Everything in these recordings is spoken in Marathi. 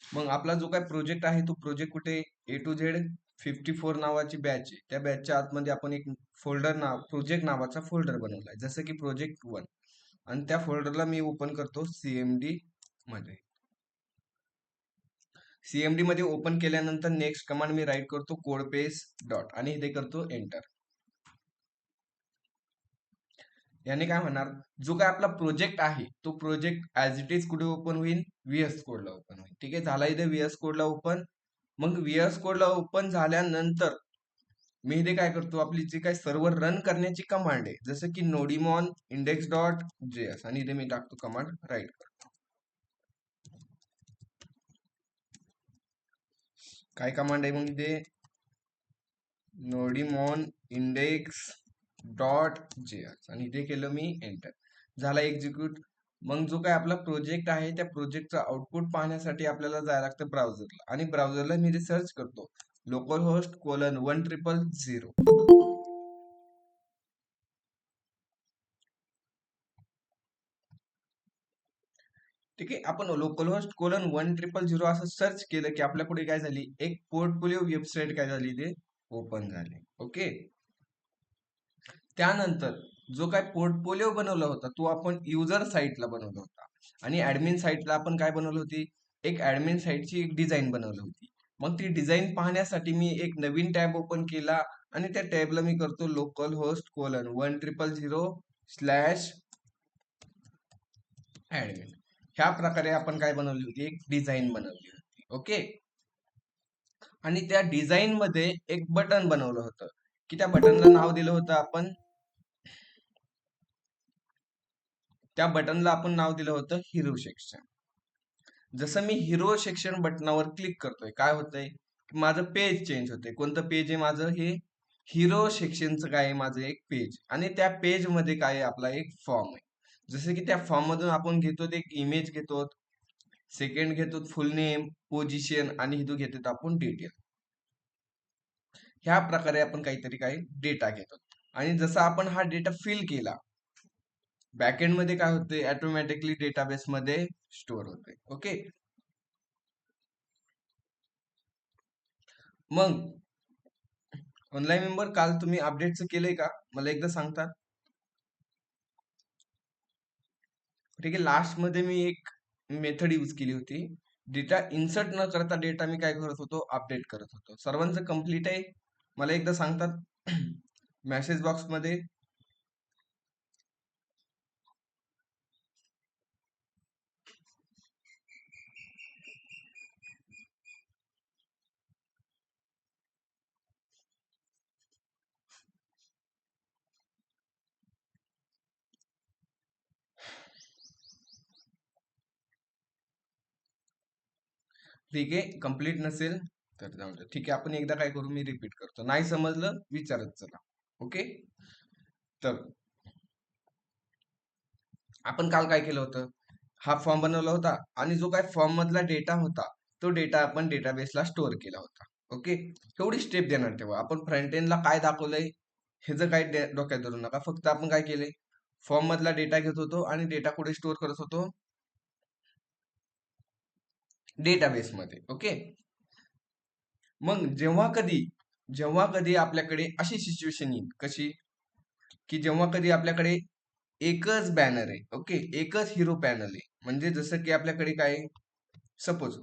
मग आपला जो काय प्रोजेक्ट आहे तो प्रोजेक्ट कुठे A to Z 54 नावाची बॅच आहे. त्या बॅचच्या आतमध्ये आपण एक फोल्डर नाव प्रोजेक्ट नावाचा फोल्डर बनवलाय, जसं की प्रोजेक्ट 1. आणि त्या फोल्डरला मी ओपन करतो CMD मध्ये. CMD मध्ये ओपन केल्यानंतर नेक्स्ट कमांड मी राईट करतो कोड पेस्ट डॉट आणि इथे करतो एंटर. याने काय होणार, जो काय आपला प्रोजेक्ट आहे तो प्रोजेक्ट ऍज इट इज कुठे ओपन होईल, VS कोडला ओपन होईल. ठीक आहे, झाला इथे VS कोडला ओपन. मग VS कोडला ओपन झाल्यानंतर मी इथे काय करतो, आपली जी काय सर्व्हर रन करण्याची कमांड आहे, जसं की नोडिमॉन इंडेक्स डॉट JS आणि इथे मी टाकतो कमांड राईट करतो. काय कमांड आहे मग इथे, नोडिमॉन इंडेक्स डॉट JS आणि इथे केलं मी एंटर. झाला एक्झिक्यूट. मग जो काय आपला प्रोजेक्ट आहे त्या प्रोजेक्टचा आउटपुट पाहण्यासाठी आपल्याला जायला लागतं ब्राउझरला, आणि ब्राउझरला मी सर्च करतो localhost:1000. ठीक आहे, आपण localhost:1000 असं सर्च केलं की आपल्याकडे काय झाली, एक पोर्टफोलिओ वेबसाईट काय झाली ते ओपन झाली. ओके, त्यानंतर जो काय पोर्टफोलिओ बनवला होता तो आपण युजर साईटला बनवला होता, आणि ऍडमिन साईटला आपण काय बनवली होती, एक ऍडमिन साईटची एक डिझाईन बनवली होती. मग ती डिझाईन पाहण्यासाठी मी एक नवीन टॅब ओपन केला, आणि त्या टॅबला मी करतो localhost:1000/admin. ह्या प्रकारे आपण काय बनवली होती, एक डिझाईन बनवली होती. ओके, आणि त्या डिझाईन मध्ये एक बटन बनवलं होतं, की त्या बटनला नाव दिलं होतं आपण, त्या बटनला आपण नाव दिलं होतं हिरो सेक्शन. जसं मी हिरो सेक्शन बटनावर क्लिक करतोय, काय होतंय, माझं पेज चेंज होते. कोणतं पेज आहे माझं, हे हिरो सेक्शनचं काय आहे माझं एक पेज, आणि त्या पेज मध्ये काय आहे, आपला एक फॉर्म आहे. जसं की त्या फॉर्म मधून आपण घेतो एक इमेज घेतो, सेकंड घेतो फुल नेम, पोझिशन, आणि इथं घेतो आपण डिटेल. ह्या प्रकारे आपण काहीतरी काही डेटा घेतो, आणि जसा आपण हा डेटा फिल केला, बॅकएंड मध्ये काय होते, ऑटोमॅटिकली डेटाबेस मध्ये स्टोअर होते. ओके, मग ऑनलाईन मेंबर काल तुम्ही अपडेटचं केलंय का, मला एकदा सांगता. ठीक आहे, लास्ट मध्ये मी एक मेथड यूज केली होती, डेटा इन्सर्ट न करता डेटा मी काय करत होतो, अपडेट करत होतो. सर्वांचं कंप्लीट आहे, मला एकदा सांगतात मेसेज बॉक्स मध्ये. ठीक आहे, कंप्लीट नसेल तर जाऊ दे. ठीक आहे, आपण एकदा काय करू, मी रिपीट करतो, नाही समजलं विचारत चला. ओके, तर आपण काल काय केलं होतं, हा फॉर्म बनवला होता, आणि जो काय फॉर्म मधला डेटा होता तो डेटा आपण डेटाबेसला स्टोअर केला होता. ओके, एवढी स्टेप देणार तेव्हा आपण फ्रंट एंडला काय दाखवलंय ह्याचं काय डोक्यात धरू नका. फक्त आपण काय केलंय, फॉर्म मधला डेटा घेत होतो आणि डेटा कुठे स्टोअर करत होतो, डेटाबेस मध्ये. ओके, मग जेव्हा कधी आपल्याकडे अशी सिच्युएशन येईल, कशी, की जेव्हा कधी आपल्याकडे एकच बॅनर आहे, ओके, एकच हिरो पॅनल आहे, म्हणजे जसं की आपल्याकडे काय, सपोज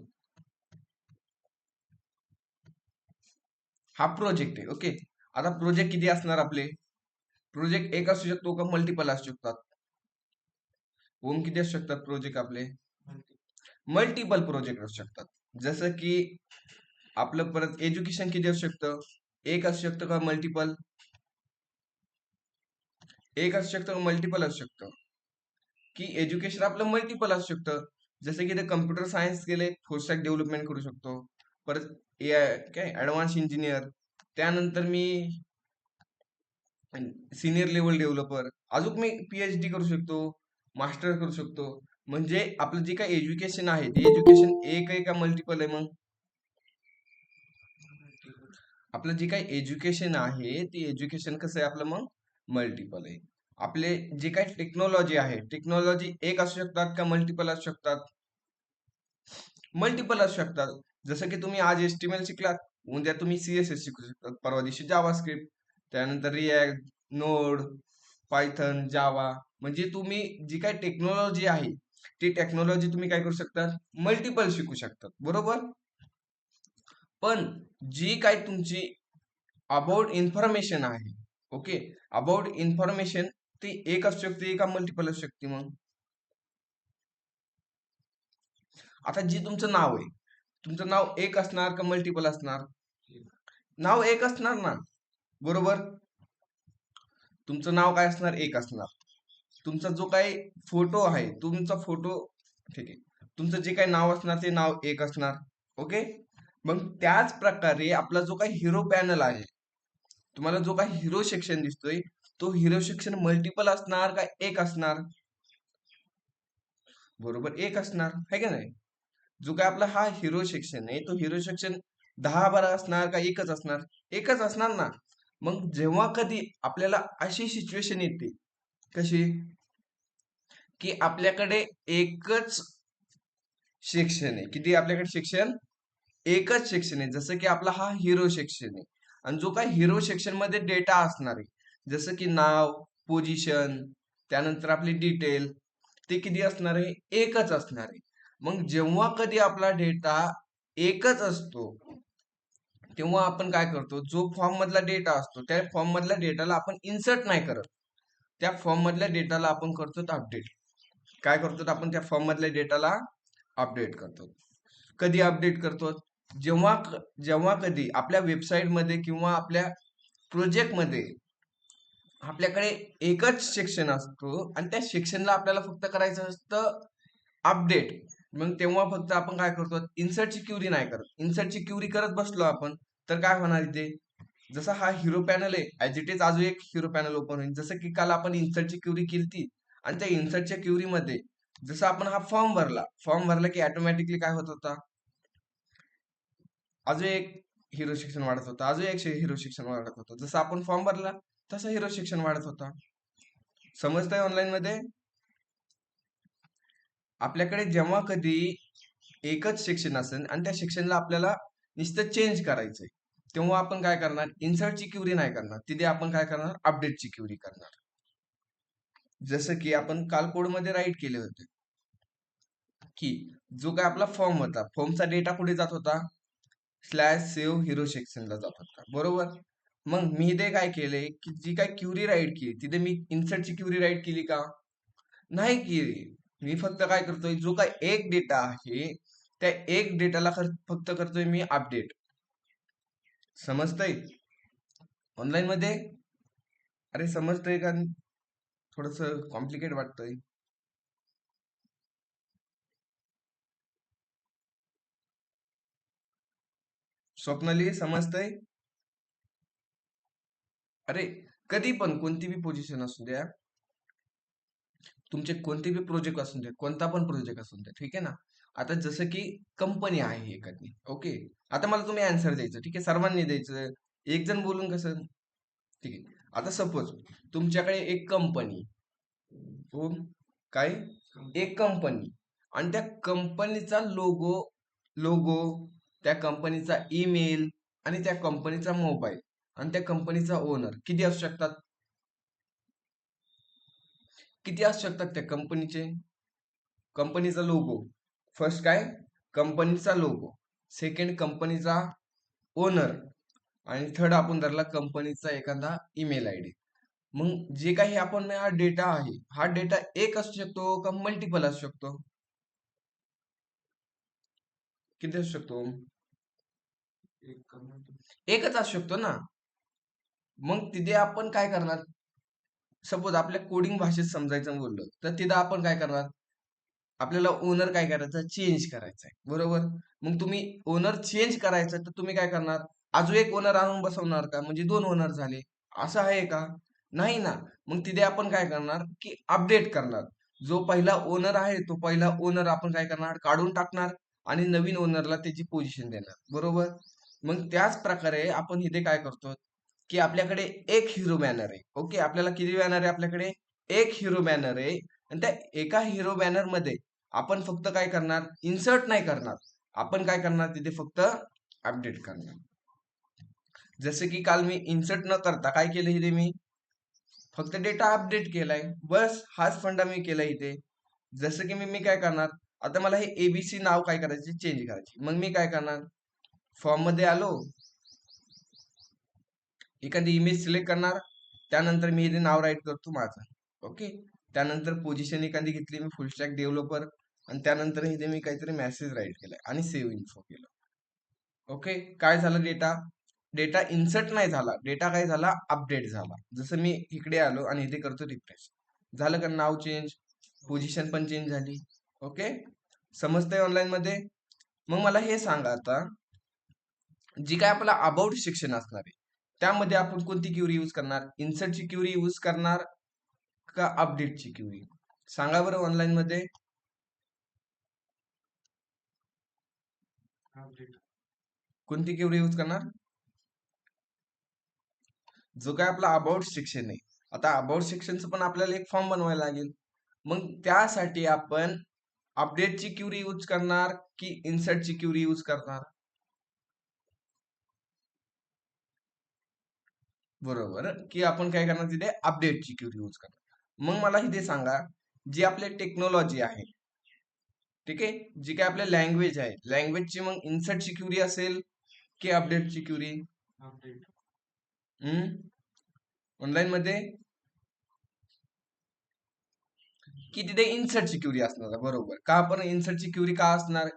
हा प्रोजेक्ट आहे. ओके, आता प्रोजेक्ट किती असणार आपले, प्रोजेक्ट एक असू शकतो का मल्टिपल असू शकतात, होम किती असू शकतात प्रोजेक्ट आपले, मल्टिपल प्रोजेक्ट असू शकतात. जसं की आपलं परत एज्युकेशन किती असू शकतं, एक असू शकतं का मल्टिपल, एक असू शकतं का मल्टिपल असू शकतं, की एज्युकेशन आपलं मल्टिपल असू शकतं. जसं की ते कम्प्युटर सायन्स केले, फुल स्टॅक डेव्हलपमेंट करू शकतो. परत AI काय ऍडव्हान्स इंजिनियर, त्यानंतर मी सिनियर लेवल डेव्हलपर, अजून मी PhD करू शकतो, मास्टर करू शकतो. म्हणजे आपलं जे काही एज्युकेशन आहे ते एज्युकेशन एक आहे का मल्टिपल आहे, मग आपलं जे काही एज्युकेशन आहे ते एज्युकेशन कसं आहे आपलं, मग मल्टिपल आहे. आपले जे काही टेक्नॉलॉजी आहे, टेक्नॉलॉजी एक असू शकतात का मल्टिपल असू शकतात, मल्टिपल असू शकतात. जसं की तुम्ही आज HTML शिकलात, उद्या तुम्ही CSS शिकू शकता, परवा दिवशी जावास्क्रिप्ट, त्यानंतर रिॲक्ट, नोड, पायथन, जावा. म्हणजे तुम्ही जी काही टेक्नॉलॉजी आहे ती टेक्नॉलॉजी तुम्ही काय करू शकता, मल्टिपल शिकू शकतात, बरोबर. पण जी काही तुमची अबाउट इन्फॉर्मेशन आहे, ओके, अबाउट इन्फॉर्मेशन ती एक असू शकते का मल्टिपल असू शकते. मग आता जी तुमचं नाव आहे, तुमचं नाव एक असणार का मल्टिपल असणार? नाव एक असणार ना, बरोबर. तुमचं नाव काय असणार, एक असणार. तुमचा जो काही फोटो आहे, तुमचा फोटो, ठीक आहे, तुमचं जे काही नाव असणार ते नाव एक असणार, ओके. मग त्याच प्रकारे आपला जो काही हिरो पॅनल आहे, तुम्हाला जो काही हिरो सेक्शन दिसतोय, तो हिरो सेक्शन मल्टिपल असणार का एक असणार? बरोबर, एक असणार, है का नाही. जो काय आपला हा हिरो सेक्शन आहे, तो हिरो सेक्शन 10-12 असणार का एकच असणार? एकच असणार ना. मग जेव्हा कधी आपल्याला अशी सिच्युएशन येते, कशी, की आपल्याकडे एकच सेक्शन आहे. किती आपल्याकडे सेक्शन? एकच सेक्शन आहे. जसं की आपला हा हिरो सेक्शन आहे, आणि जो काही हिरो सेक्शन मध्ये डेटा असणार आहे, जसं की नाव, पोझिशन, त्यानंतर आपली डिटेल, ते किती असणार आहे? एकच असणार आहे. मग जेव्हा कधी आपला डेटा एकच असतो, तेव्हा आपण काय करतो, जो फॉर्म मधला डेटा असतो त्या फॉर्म मधल्या डेटाला आपण इन्सर्ट नाही करत, त्या फॉर्म मधल्या डेटाला आपण करतो अपडेट. काय करतो आपण, त्या फॉर्म मधल्या डेटाला अपडेट करतो. कधी अपडेट करतो? जेव्हा कधी आपल्या वेबसाईट मध्ये किंवा आपल्या प्रोजेक्ट मध्ये आपल्याकडे एकच सेक्शन असतो, आणि त्या सेक्शनला आपल्याला फक्त करायचं असतं अपडेट. मग तेव्हा फक्त आपण काय करतो, इन्सर्टची क्युरी नाही करत. इन्सर्टची क्युरी करत बसलो आपण, तर काय होणार इथे, जसा हा हिरो पॅनल आहे, ऍज इट इज अजून एक हिरो पॅनल ओपन होईल. जसं की काल आपण इन्सर्टची क्युरी केली, आणि त्या इन्सर्टच्या क्युरी मध्ये जसं आपण हा फॉर्म भरला की ऑटोमॅटिकली काय होत होता, अजून एक हिरो सेक्शन वाढत होता, अजून एक हिरो सेक्शन वाढत होता. जसं आपण फॉर्म भरला तसं हिरो सेक्शन वाढत होता. समजतंय ऑनलाईन मध्ये. आपल्याकडे जेव्हा कधी एकच सेक्शन असेल आणि त्या सेक्शनला आपल्याला नुसतं चेंज करायचंय, तेव्हा आपण काय करणार, इन्सर्टची क्युरी नाही करणार, तिथे आपण काय करणार, अपडेटची क्युरी करणार. जसं की आपण काल कोडमध्ये राईट केले होते, की जो काय आपला फॉर्म होता, फॉर्मचा डेटा कुठे जात होता, /सेव्ह हिरो सेक्शनला जात होता, बरोबर. मग मी इथे काय केलंय, की जी काय क्युरी राईट केली तिथे मी इन्सर्टची क्युरी राईट केली का? नाही केली. मी फक्त काय करतोय, जो काय एक डेटा आहे त्या एक डेटाला फक्त करतोय मी अपडेट. समजतंय ऑनलाईन मध्ये? अरे समजतंय का? थोडस कॉम्प्लिकेट वाटतंय. स्वप्नाली समजतंय? अरे कधी पण कोणती बी पोझिशन असू द्या, तुमचे कोणते बी प्रोजेक्ट असू द्या, कोणता पण प्रोजेक्ट असू द्या, ठीक आहे ना. आता जसं की कंपनी आहे एखादी, ओके. आता मला तुम्ही आन्सर द्यायचं, ठीक आहे, सर्वांनी द्यायचं, एक जण बोलून कसं, ठीक आहे. आता सपोज तुमच्याकडे एक कंपनी, हो, काय, एक कंपनी, आणि त्या कंपनीचा लोगो लोगो त्या कंपनीचा ईमेल, आणि त्या कंपनीचा मोबाईल, आणि त्या कंपनीचा ओनर, किती असू शकतात? किती असू शकतात त्या कंपनीचे? कंपनीचा लोगो, फर्स्ट काय, कंपनीचा लोगो, सेकंड कंपनीचा ओनर, आणि थर्ड आपण धरला कंपनीचा एखादा ईमेल आयडी. मग जे काही आपण हा डेटा आहे, हा डेटा एक असू शकतो का मल्टिपल असू शकतो? किती असू शकतो? एकच असू शकतो ना. मग तिथे आपण काय करणार, सपोज आपल्या कोडिंग भाषेत समजायचं बोललं तर तिथं आपण काय करणार, आपल्याला ओनर काय करायचं, चेंज करायचा आहे, बरोबर. मग तुम्ही ओनर चेंज करायचं तर तुम्ही काय करणार, अजून एक ओनर आणून बसवणार का, म्हणजे दोन ओनर झाले, असं आहे का? नाही ना. मग तिथे आपण काय करणार, की अपडेट करणार. जो पहिला ओनर आहे तो पहिला ओनर आपण काय करणार, काढून टाकणार, आणि नवीन ओनरला त्याची पोझिशन देणार, बरोबर. मग त्याच प्रकारे आपण इथे काय करतो, की आपल्याकडे एक हिरो बॅनर आहे, ओके. आपल्याला किती बॅनर आहे, आपल्याकडे एक हिरो बॅनर आहे, आणि त्या एका हिरो बॅनर मध्ये आपण फक्त काय करणार, इन्सर्ट नाही करणार, आपण काय करणार तिथे फक्त अपडेट करणार. जसं की काल मी इन्सर्ट न करता काय केलं इथे, मी फक्त डेटा अपडेट केलाय, बस हाच फंडा मी केलाय इथे. जसं की मी काय करणार, आता मला हे एबीसी नाव काय करायचे, चेंज करायचे. मग मी काय करणार, फॉर्म मध्ये आलो, एखादी इमेज सिलेक्ट करणार, त्यानंतर मी इथे नाव राईट करतो माझं. ओके, त्यानंतर पोझिशन एखादी घेतली मी फुल स्टॅक डेव्हलपर, आणि त्यानंतर इथे मी काहीतरी मेसेज राईट केलाय आणि सेव्ह इन्फो केलं. ओके, काय झालं, डेटा डेटा इन्सर्ट नाही झाला, डेटा काय झाला, अपडेट झाला. जसं मी इकडे आलो आणि इथे करतो रिफ्रेश, झालं का नाव चेंज, पोझिशन पण चेंज झाली. ओके, समजतंय ऑनलाईन मध्ये. मग मला हे सांगा आता, जी काय आपला अबाउट सेक्शन असणार आहे त्यामध्ये आपण कोणती क्युरी यूज करणार, इन्सर्टची क्युरी यूज करणार का अपडेटची क्युरी? सांगा बरं ऑनलाईन मध्ये. कोणती क्युरी यूज करणार? जो काय आपला अबाउट सेक्शन आहे, आता अबाउट सेक्शनचं पण आपल्याला एक फॉर्म बनवायला लागेल. मग त्यासाठी आपण अपडेटची क्युरी यूज करणार की इन्सर्टची क्युरी यूज करणार? बरोबर, की आपण काय करणार तिथे अपडेटची क्युरी यूज करणार. मग मला इथे सांगा, जी आपली टेक्नॉलॉजी आहे, ठीक आहे, जी काय आपल्या लँग्वेज आहे, लँग्वेजची मग इन्सर्टची क्युरी असेल की अपडेटची क्युरी? ऑनलाईन मध्ये की तिथे इन्सर्टची क्युरी असणार, बरोबर. का आपण इन्सर्टची क्युरी का असणार,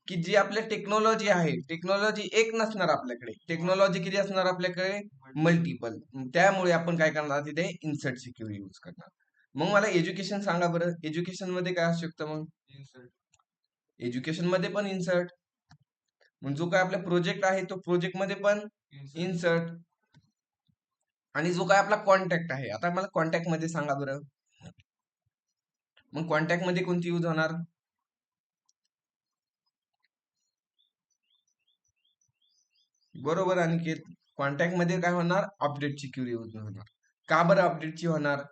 की जी आपल्या टेक्नॉलॉजी आहे, टेक्नॉलॉजी एक नसणार आपल्याकडे, टेक्नॉलॉजी किती असणार आपल्याकडे, मल्टिपल. त्यामुळे आपण काय करणार तिथे इन्सर्टची क्युरी यूज करणार. मग मला एज्युकेशन सांगा बरं, एज्युकेशन मध्ये काय असू शकतं मग? एज्युकेशन मध्ये पण इन्सर्ट. मग जो काय आपला प्रोजेक्ट आहे तो प्रोजेक्ट मध्ये पण इन्सर्ट. आणि जो काय आपला कॉन्टॅक्ट आहे, आता मला कॉन्टॅक्ट मध्ये सांगा बरं, मग कॉन्टॅक्ट मध्ये कोणती यूज होणार? बरोबर अनिकेत, कॉन्टॅक्ट मध्ये काय होणार, अपडेटची क्युरी यूज होणार. का बरं अपडेटची होणार,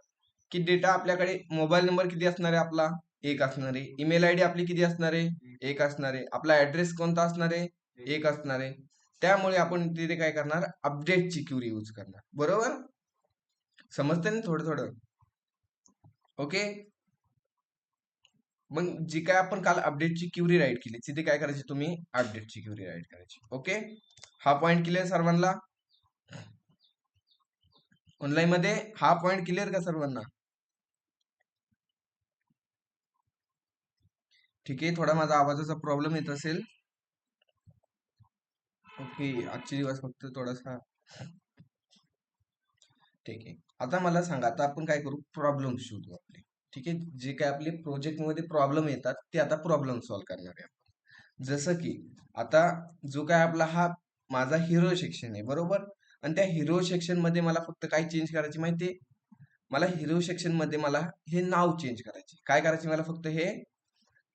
की डेटा आपल्याकडे मोबाईल नंबर किती असणार आहे आपला, एक असणार आहे. ईमेल आयडी आपली किती असणार आहे, एक असणार आहे. आपला ऍड्रेस कोणता असणार आहे, एक असणार आहे. त्यामुळे आपण तिथे काय करणार, अपडेटची क्युरी यूज करणार. बरोबर, समजते ना थोडं थोडं? ओके, मग जी काय आपण काल अपडेटची क्युरी राईट केली तिथे काय करायची, तुम्ही अपडेटची क्युरी राईट करायची. ओके, हा पॉइंट क्लिअर सर्वांना ऑनलाईन मध्ये? हा पॉइंट क्लिअर का सर्वांना? ठीक आहे, थोडा माझा आवाजाचा प्रॉब्लेम येत असेल. ओके, आजचे दिवस फक्त थोडासा, ठीक आहे. आता मला सांगा, आता आपण काय करू, प्रॉब्लेम शोधू आपले. ठीक आहे, जे काय आपले प्रोजेक्ट मध्ये प्रॉब्लेम येतात ते आता प्रॉब्लेम सॉल्व्ह करणार आहे आपण. जसं की आता जो काय आपला हा माझा हिरो सेक्शन आहे, बरोबर. आणि त्या हिरो सेक्शन मध्ये मला फक्त काय चेंज करायची माहितीये, मला हिरो सेक्शन मध्ये मला हे नाव चेंज करायचे. काय करायचे, मला फक्त हे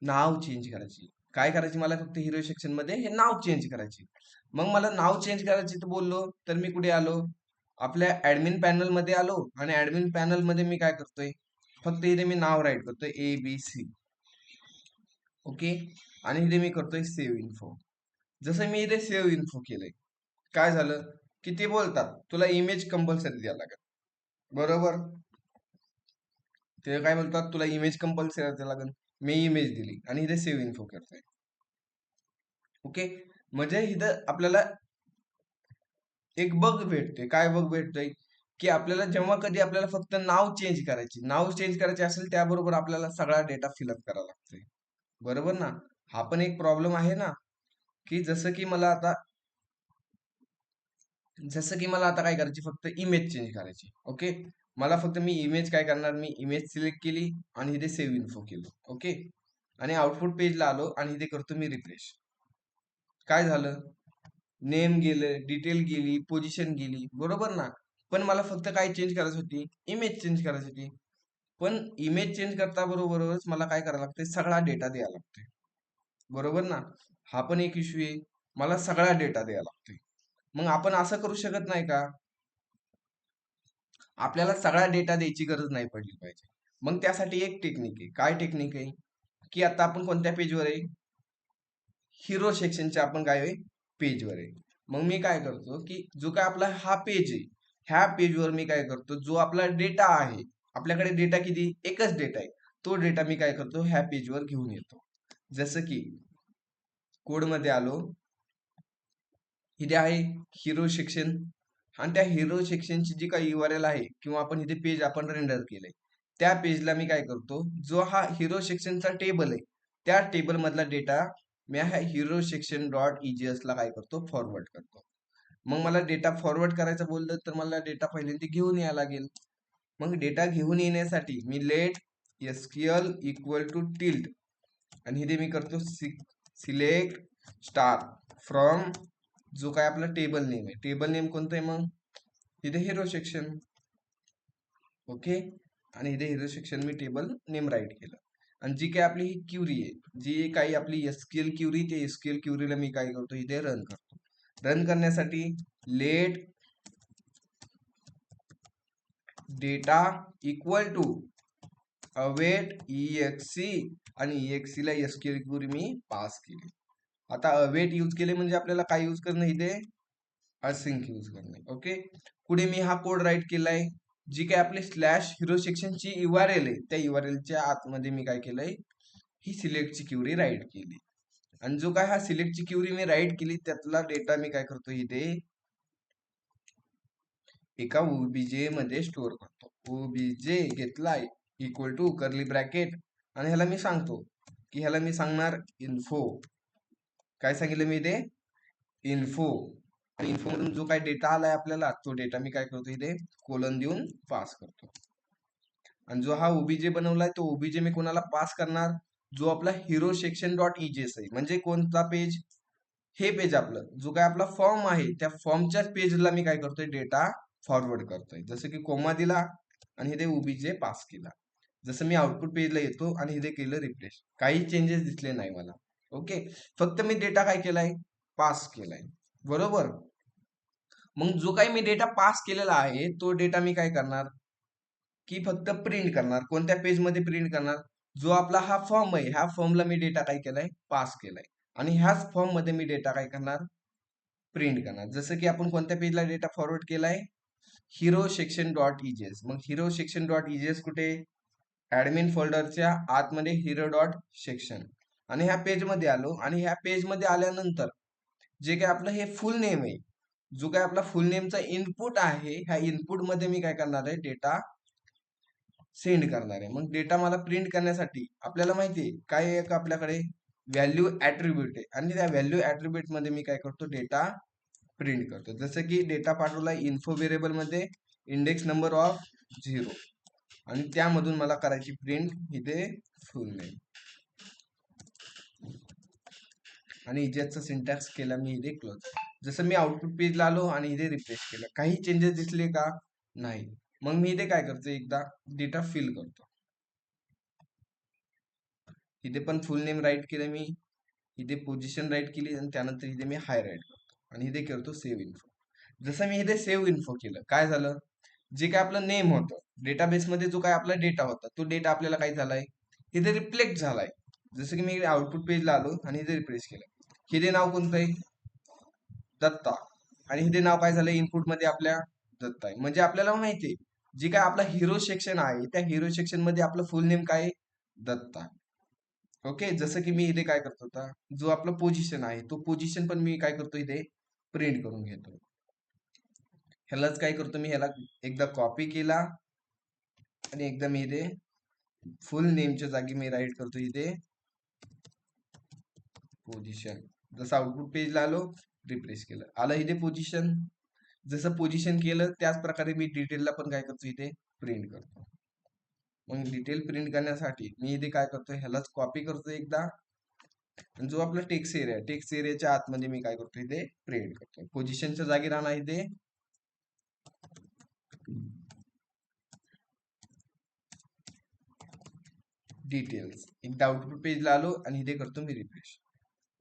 नाव चेंज करायची. काय करायची, मला फक्त हिरो सेक्शन मध्ये हे नाव चेंज करायची. मग मला नाव चेंज करायची तर बोललो, तर मी कुठे आलो, आपल्या ऍडमिन पॅनल मध्ये आलो. आणि ऍडमिन पॅनल मध्ये मी काय करतोय, फक्त इथे मी नाव राईट करतोय ABC. ओके, आणि इथे मी करतोय सेव्ह इन्फो. जसं मी इथे सेव्ह इन्फो केलंय, काय झालं, की ते बोलतात तुला इमेज कंपल्सरी द्यावं लागेल. बरोबर, ते काय बोलतात तुला इमेज कंपल्सरी द्यावं लागेल. मी इमेज दिली आणि इथे सेव्ह इन्फो करतोय. ओके, म्हणजे इथं आपल्याला एक बग भेटते. काय बग भेटतंय, की आपल्याला जेव्हा कधी आपल्याला फक्त नाव चेंज करायचे असेल, त्याबरोबर आपल्याला सगळा डेटा फिलअप करावा लागतोय. बरोबर ना? हा पण एक प्रॉब्लेम आहे ना, की जसं की मला आता काय करायची, फक्त इमेज चेंज करायची. ओके, मला फक्त मी इमेज काय करणार, मी इमेज सिलेक्ट केली आणि इथे सेव्ह इन्फो केलं. ओके, आणि आउटपुट पेजला आलो आणि इथे करतो मी रिफ्रेश. काय झालं, नेम गेलं, डिटेल गेली, पोझिशन गेली, बरोबर ना. पण मला फक्त काय चेंज करायची होती, इमेज चेंज करायची होती. पण इमेज चेंज करता बरोबरच मला काय करायला लागते, सगळा डेटा द्यायला लागतोय. बरोबर ना, हा पण एक इश्यू आहे, मला सगळा डेटा द्यायला लागतोय. मग आपण असं करू शकत नाही का, आपल्याला सगळा डेटा द्यायची गरज नाही पडली पाहिजे. मग त्यासाठी एक टेक्निक आहे. काय टेक्निक आहे, की आता आपण कोणत्या पेजवर आहे, हिरो सेक्शनच्या आपण काय आहे पेजवर आहे. मग मी काय करतो की जो काय आपला हा पेज आहे, ह्या पेजवर मी काय करतो, जो आपला डेटा आहे, आपल्याकडे डेटा किती, एकच डेटा आहे, तो डेटा मी काय करतो ह्या पेजवर घेऊन येतो. जसं की कोड मध्ये आलो, इथे आहे हिरो सेक्शन, आणि त्या हिरो सेक्शनची जी काही URL आहे किंवा आपण इथे पेज आपण रेंडर केलंय, त्या पेजला मी काय करतो, जो हा हिरो सेक्शनचा टेबल आहे, त्या टेबल मधला डेटा मी ह्या हिरो सेक्शन डॉट EGS ला काय करतो, फॉरवर्ड करतो. मग मला डेटा फॉरवर्ड करायचं बोललं तर मला डेटा पहिल्यांदा घेऊन यायला लागेल. मग डेटा घेऊन येण्यासाठी मी let SQL equal to tilt, आणि इथे मी करतो सिलेक्ट स्टार फ्रॉम जो काय आपला टेबल नेम आहे, टेबल नेम कोणतं आहे, मग इथे हिरो सेक्शन. ओके, आणि इथे हिरो सेक्शन मी टेबल नेम राईट केलं. आणि जी काय आपली ही क्युरी आहे, जी काही आपली SQL क्युरी, ते SQL क्युरीला मी काय करतो, इथे रन करतो. रन करण्यासाठी let data equal to await EXE, आणि EXE ला SQL क्युरी मी पास केली. आता अवेट यूज केले म्हणजे आपल्याला काय यूज करणं, इथे असिंक यूज करणे. ओके, पुढे मी हा कोड राईट केलाय, जी काय आपली स्लॅश हिरो सेक्शनची URL आहे, त्या URLच्या आतमध्ये मी काय केलंय, ही सिलेक्टची क्युरी राईट केली. आणि जो काय हा सिलेक्टची क्युरी मी राईट केली, त्यातला डेटा मी काय करतो, इथे एका ओबीजे मध्ये स्टोअर करतो. ओबीजे घेतलाय इक्वल टू कर्ली ब्रॅकेट, आणि ह्याला मी सांगतो की ह्याला मी सांगणार इन्फो. काय सांगितलं मी इथे, इन्फो. आणि इन्फो मधून जो काय डेटा आलाय आपल्याला, तो डेटा मी काय करतो, इथे कोलन देऊन पास करतो. आणि जो हा ओबीजे बनवलाय, तो ओबीजे मी कोणाला पास करणार, जो आपला हिरो सेक्शन डॉट EGS आहे. म्हणजे कोणता पेज, हे पेज आपलं, जो काय आपला फॉर्म आहे, त्या फॉर्मच्याच पेजला मी काय करतोय, डेटा फॉरवर्ड करतोय. जसं की कोमा दिला आणि इथे ओबीजे पास केला. जसं मी आउटपुट पेजला येतो आणि इथे केलं रिफ्रेश, काही चेंजेस दिसले नाही मला. ओके, फक्त मी डेटा काय केलाय, पास केलाय. बरोबर. मग जो काही मी डेटा पास केलेला आहे, तो डेटा मी काय करणार, की फक्त प्रिंट करणार. कोणत्या पेज मध्ये प्रिंट करणार, जो आपला हा फॉर्म आहे, ह्या फॉर्मला मी डेटा काय केलाय, पास केलाय. आणि ह्याच फॉर्म मध्ये मी डेटा काय करणार, प्रिंट करणार. जसं की आपण कोणत्या पेजला डेटा फॉरवर्ड केलाय, हिरो सेक्शन डॉट EGS. मग हिरो सेक्शन डॉट EGS कुठे, ऍडमिन फोल्डरच्या आतमध्ये हिरो डॉट सेक्शन. आणि ह्या पेज मध्ये आलो, आणि ह्या पेज मध्ये आल्यानंतर जे काय आपलं हे फुल नेम आहे, जो काय आपला फुल नेमचा इनपुट आहे, ह्या इनपुट मध्ये मी काय करणार आहे, डेटा सेंड करणार आहे. मग डेटा मला प्रिंट करण्यासाठी आपल्याला माहिती आहे काय एक आपल्याकडे व्हॅल्यू ऍट्रिब्यूट आहे, आणि त्या व्हॅल्यू ऍट्रिब्यूट मध्ये मी काय करतो, डेटा प्रिंट करतो. जसं की डेटा पाठवला इन्फो व्हेरिएबल मध्ये इंडेक्स नंबर ऑफ 0, आणि त्यामधून मला करायची प्रिंट इथे फुल नेम. आणि इजेसचा सिंटॅक्स केला मी इथे क्लोज. जसं मी आउटपुट पेजला आलो आणि इथे रिफ्रेश केलं, काही चेंजेस दिसले का, नाही. मग मी इथे काय करतो, एकदा डेटा फिल करतो. इथे पण फुल नेम राईट केलं मी, इथे पोझिशन राईट केली, आणि त्यानंतर इथे मी हाय राईट करतो, आणि इथे करतो सेव्ह इन्फो. जसं मी इथे सेव्ह इन्फो केलं, काय झालं, जे काय आपलं नेम होतं डेटाबेस मध्ये, जो काय आपला डेटा होता, तो डेटा आपल्याला काय झालाय, इथे रिफ्लेक्ट झालाय. जसं की मी आउटपुट पेजला आलो आणि इथे रिफ्रेश केलं, इथे नाव कोणतं आहे, दत्ता, आणि इथे नाव काय झालं, इनपुट मध्ये आपल्या दत्ता आहे. म्हणजे आपल्याला माहितीये जे काय आपला हिरो सेक्शन आहे, त्या हिरो सेक्शन मध्ये आपलं फुल नेम काय आहे, दत्ता. ओके, जसं की मी इथे काय करतो, आता जो आपला पोझिशन आहे, तो पोझिशन पण मी काय करतो, इथे प्रिंट करून घेतो. ह्यालाच काय करतो मी, ह्याला एकदा कॉपी केला, आणि एकदा मी इथे फुल नेमच्या जागी मी राईट करतो, इथे पोझिशन. जसं आउटपुट पेजला आलो, रिफ्रेश केलं, आलं इथे पोझिशन. जसं पोझिशन केलं त्याच प्रकारे मी डिटेलला पण काय करतो, इथे प्रिंट करतो. मग डिटेल प्रिंट करण्यासाठी मी इथे काय करतो, ह्यालाच कॉपी करतो एकदा, आणि जो आपला टेक्स्ट एरिया, टेक्स्ट एरियाच्या आतमध्ये मी काय करतो, इथे प्रिंट करतो. पोझिशनच्या जागी राहणार इथे डिटेल्स. एकदा आउटपुट पेजला आलो आणि इथे करतो मी रिफ्रेश.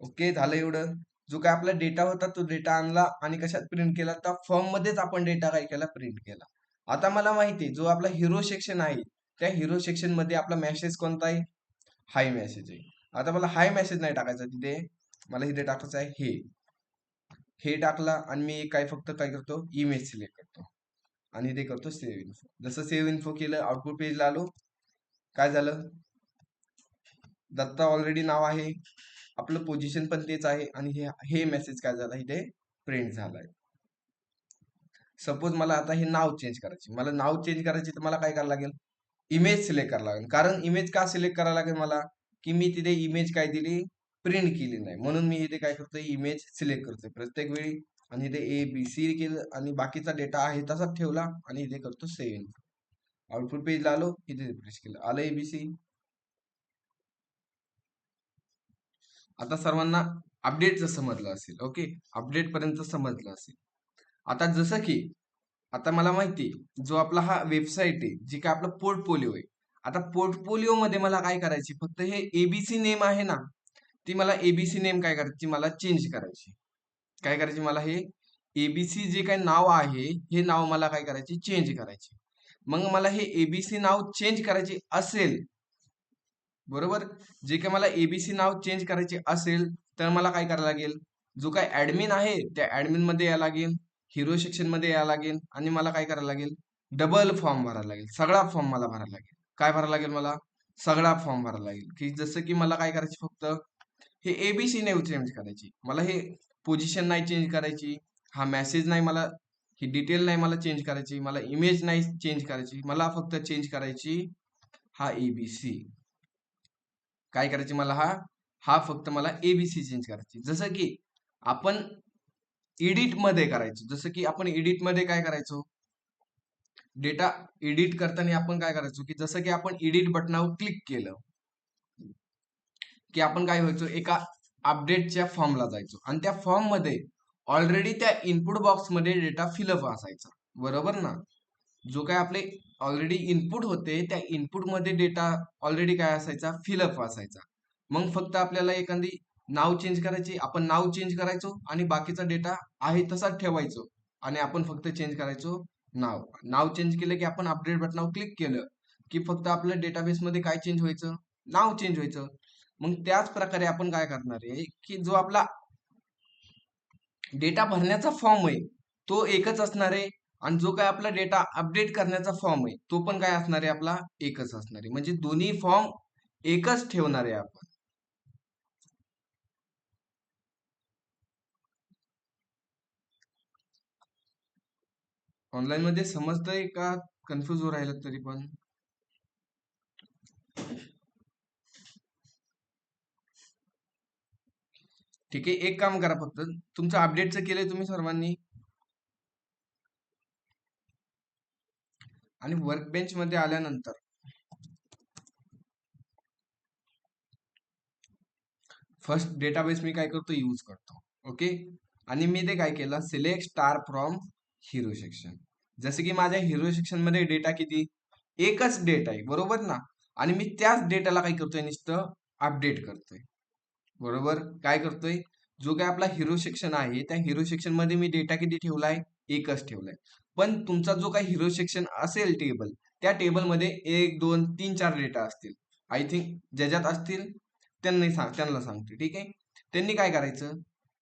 ओके, झालं एवढं. जो काय आपला डेटा होता, तो डेटा आणला आणि कशात प्रिंट केला, तर फॉर्म मध्येच आपण डेटा काय केला, प्रिंट केला. आता मला माहिती आहे जो आपला हिरो सेक्शन आहे, त्या हिरो सेक्शन मध्ये आपला मेसेज कोणता आहे, हाय मेसेज आहे. आता मला हाय मेसेज नाही टाकायचा तिथे, मला इथे टाकायचं आहे हे टाकला आणि मी फक्त काय करतो इमेज सिलेक्ट करतो आणि ते करतो सेव्ह इन्फो. जसं सेव्ह इन्फो केलं आउटपुट पेजला आलो. काय झालं, दत्ता ऑलरेडी नाव आहे, आपलं पोझिशन पण तेच आहे आणि हे मेसेज काय झाला इथे प्रिंट झालाय. सपोज मला आता हे नाव चेंज करायचे, मला नाव चेंज करायचे तर मला काय करावं लागेल, इमेज सिलेक्ट करावं लागेल. कारण इमेज का सिलेक्ट करावं लागेल मला, की मी तिथे इमेज काय दिली, प्रिंट केली नाही, म्हणून मी इथे काय करतोय इमेज सिलेक्ट करतोय प्रत्येक वेळी आणि इथे ABC केलं आणि बाकीचा डेटा आहे तसाच ठेवला आणि इथे करतो सेव्ह. आउटपुट पेजला आलो, इथे रिफ्रेश केलं, आलं ABC. आता सर्वांना अपडेटचं समजलं असेल. ओके, अपडेट पर्यंत समजलं असेल. आता जसं की आता मला माहिती जो आपला हा वेबसाईट आहे, जी काय आपला पोर्टफोलिओ आहे, आता पोर्टफोलिओ मध्ये मला काय करायची, फक्त हे ABC नेम आहे ना, ती मला ABC नेम काय करायची, मला चेंज करायची. काय करायची, मला हे ABC जे काही नाव आहे हे नाव मला काय करायचे, चेंज करायचे. मग मला हे ABC नाव चेंज करायचे असेल, बरोबर, जे काही मला ABC नाव चेंज करायचे असेल तर मला काय करायला लागेल, जो काय ऍडमिन आहे त्या ऍडमिन मध्ये यायला लागेल, हिरो सेक्शन मध्ये यायला लागेल आणि मला काय करायला लागेल, डबल फॉर्म भरायला लागेल, सगळा फॉर्म मला भरायला लागेल. काय भरायला लागेल, मला सगळा फॉर्म भरायला लागेल. की जसं की मला काय करायचे, फक्त हे ABC नाही चेंज करायची, मला हे पोझिशन नाही चेंज करायची, हा मेसेज नाही, मला ही डिटेल नाही मला चेंज करायची, मला इमेज नाही चेंज करायची, मला फक्त चेंज करायची हा ABC. काय करायची मला, हा फक्त मला ABC चेंज करायची. जसं की आपण एडिट मध्ये करायचो, जसं की आपण एडिट मध्ये काय करायचो, डेटा एडिट करताना आपण काय करायचो, की जसं की आपण एडिट बटनावर क्लिक केलं की आपण काय व्हायचो, एका अपडेटच्या फॉर्मला जायचो आणि त्या फॉर्म मध्ये ऑलरेडी त्या इनपुट बॉक्स मध्ये डेटा फिलअप असायचा, बरोबर ना. जो काय आपले ऑलरेडी इनपुट होते त्या इनपुट मध्ये डेटा ऑलरेडी काय असायचा, फिलअप असायचा. मग फक्त आपल्याला एखादी नाव चेंज करायची, आपण नाव चेंज करायचो आणि बाकीचा डेटा आहे तसाच ठेवायचो आणि आपण फक्त चेंज करायचो नाव चेंज केलं की आपण अपडेट बटनावर क्लिक केलं की फक्त आपल्या डेटाबेस मध्ये काय चेंज व्हायचं, नाव चेंज व्हायचं. मग त्याच प्रकारे आपण काय करणार आहे, की जो आपला डेटा भरण्याचा फॉर्म आहे तो एकच असणार आहे आणि जो काय आपला डेटा अपडेट करण्याचा फॉर्म आहे तो पण काय असणार आहे, आपला एकच असणार आहे. म्हणजे दोन्ही फॉर्म एकच ठेवणार आहे आपण. ऑनलाईन मध्ये समजतंय का, कन्फ्युज हो राहिलं तरी पण. ठीक आहे, एक काम करा, फक्त तुमचं अपडेटचं केलंय तुम्ही सर्वांनी आणि वर्क बेंच मध्ये आल्यानंतर फर्स्ट डेटाबेस मी काय करतो, यूज करतो. ओके, आणि मी ते काय केलं, select star from hero section. जसं की माझ्या हिरो सेक्शन मध्ये डेटा किती, एकच डेटा आहे, बरोबर ना. आणि मी त्याच डेटाला काय करतोय, नुसतं अपडेट करतोय, बरोबर. काय करतोय, जो काय आपला हिरो सेक्शन आहे त्या हिरो सेक्शन मध्ये मी डेटा किती ठेवलाय, एकच ठेवलाय. पण तुमचा जो काही हिरो सेक्शन असेल टेबल, त्या टेबल मध्ये 1 2 3 4 डेटा असतील. आय थिंक ज्याच्यात असतील त्यांना सांगते, ठीक आहे. त्यांनी काय करायचं,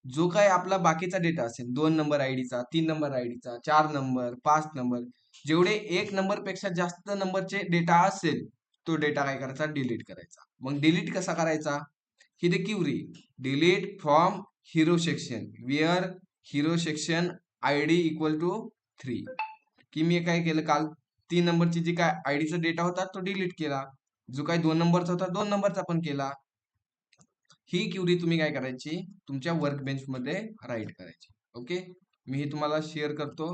जो काय आपला बाकीचा डेटा असेल, 2 नंबर आयडीचा, 3 नंबर आयडीचा, 4 नंबर, 5 नंबर, जेवढे 1 नंबर पेक्षा जास्त नंबरचे डेटा असेल तो डेटा काय करायचा, डिलीट करायचा. मग डिलीट कसा करायचा, ही the query delete from hero section where hero section ID equal to 3. की मी काय केलं, काल 3 नंबरची जी काय आयडीचा डेटा होता तो डिलीट केला, जो काही 2 नंबरचा होता 2 नंबरचा पण केला. ही क्युरी तुम्ही काय करायची, तुमच्या वर्क बेंच मध्ये राईट करायची. ओके, मी ही तुम्हाला शेअर करतो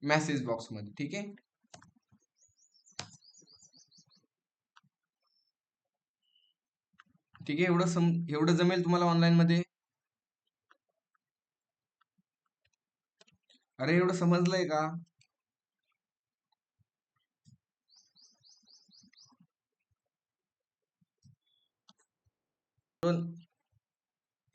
मेसेज बॉक्स मध्ये, ठीक आहे. ठीक आहे, एवढं जमेल तुम्हाला ऑनलाईन मध्ये. अरे एवढं समजलंय का,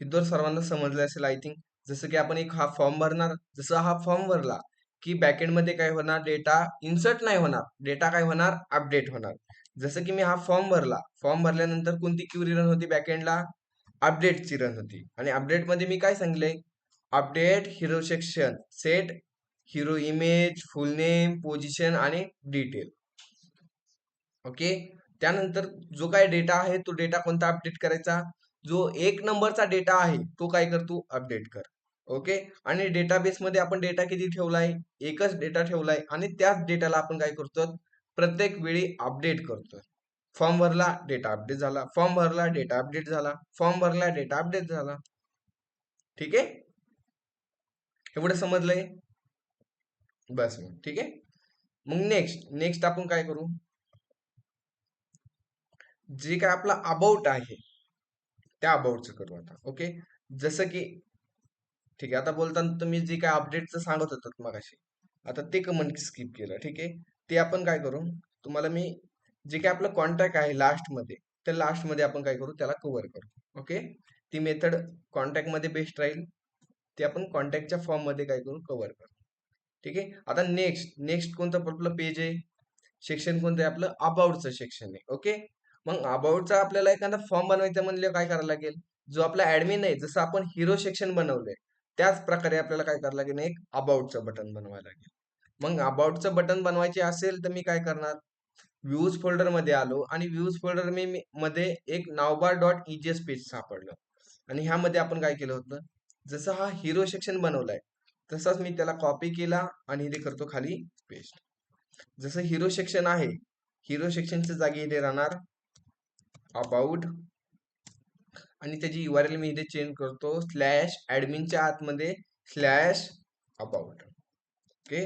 इतर सर्वांना समजलं असेल आय थिंक. जसं की आपण एक हा फॉर्म भरणार, जसं हा फॉर्म भरला की बॅकएंड मध्ये काय होणार, डेटा इन्सर्ट नाही होणार, डेटा काय होणार, अपडेट होणार. जसं की मी हा फॉर्म भरला, फॉर्म भरल्यानंतर कोणती क्युरी रन होती बॅकएंडला, अपडेटची रन होती. आणि अपडेट मध्ये मी काय सांगितलंय, update hero section set hero image फुल नेम पोझिशन आणि डिटेल. ओके. त्यानंतर जो काय डेटा आहे तो डेटा कोणता अपडेट करायचा, जो 1 नंबरचा डेटा आहे तो काय करतो अपडेट कर. ओके. आणि डेटाबेस मध्ये आपण डेटा किती ठेवलाय, एकच डेटा ठेवलाय आणि त्याच डेटाला आपण काय करतो प्रत्येक वेळी अपडेट करतो. फॉर्म भरला डेटा अपडेट झाला, फॉर्म भरला डेटा अपडेट झाला, फॉर्म भरला डेटा अपडेट झाला. ठीक आहे, एवढं समजलंय. बस मग ठीक आहे. मग नेक्स्ट नेक्स्ट आपण काय करू, जे काय आपला अबाउट आहे त्या अबाउटचं करू आता. ओके. जसं की ठीक आहे, आता बोलताना तुम्ही जे काय अपडेटचं सांगत होतात मगाशी, आता ते कमेंट स्किप केलं. ठीक आहे, ते आपण काय करू, तुम्हाला मी जे काय आपलं कॉन्टॅक्ट आहे लास्ट मध्ये, त्या लास्ट मध्ये आपण काय करू त्याला कव्हर करू. ओके. ती मेथड कॉन्टॅक्ट मध्ये बेस्ट राहील, ते आपण कॉन्टॅक्टच्या फॉर्म मध्ये काय करू कव्हर करू. ठीक आहे. आता नेक्स्ट नेक्स्ट कोणतं आपलं पेज आहे, सेक्शन कोणतं आहे आपलं, अबाउटचं सेक्शन आहे. ओके. मग अबाउटचा आपल्याला एखादा फॉर्म बनवायचा म्हणलं काय करायला लागेल, जो आपला ऍडमिन आहे, जसं आपण हिरो सेक्शन बनवलंय त्याच प्रकारे आपल्याला काय करायला लागेल, एक अबाउटचं बटन बनवायला लागेल. मग अबाउटचं बटन बनवायचे असेल तर मी काय करणार, व्ह्यूज फोल्डर मध्ये आलो आणि व्ह्यूज फोल्डर मध्ये एक नावबार डॉट ईजीएस पेज सापडलं. आणि ह्यामध्ये आपण काय केलं होतं, जसं हा हिरो सेक्शन बनवलाय तसाच मी त्याला कॉपी केला आणि इथे करतो खाली पेस्ट. जसं हिरो सेक्शन आहे, हिरो सेक्शनच्या जागी इथे राहणार अबाउट आणि त्याची URL मी इथे चेंज करतो स्लॅश ऍडमिनच्या आतमध्ये स्लॅश अबाउट. ओके.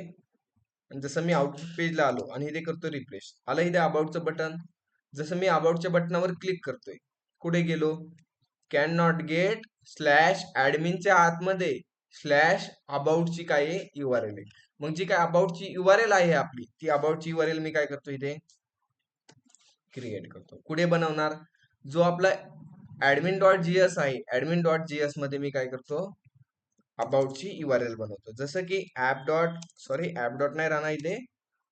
आणि जसं मी आउटपुट पेजला आलो आणि इथे करतो रिफ्रेश, आलं इथे अबाउटचं बटन. जसं मी अबाउटच्या बटनावर क्लिक करतोय, कुठे गेलो, कॅन नॉट गेट स्लॅश ऍडमिनच्या आतमध्ये स्लॅश अबाउटची काय URL आहे. मग जी काय अबाउटची URL आहे आपली, ती अबाउटची URL मी काय करतो इथे क्रिएट करतो. कुठे बनवणार, जो आपला admin.js आहे, admin.js मध्ये मी काय करतो अबाउटची URL बनवतो. जसं की ऍप डॉट नाही राहणार इथे,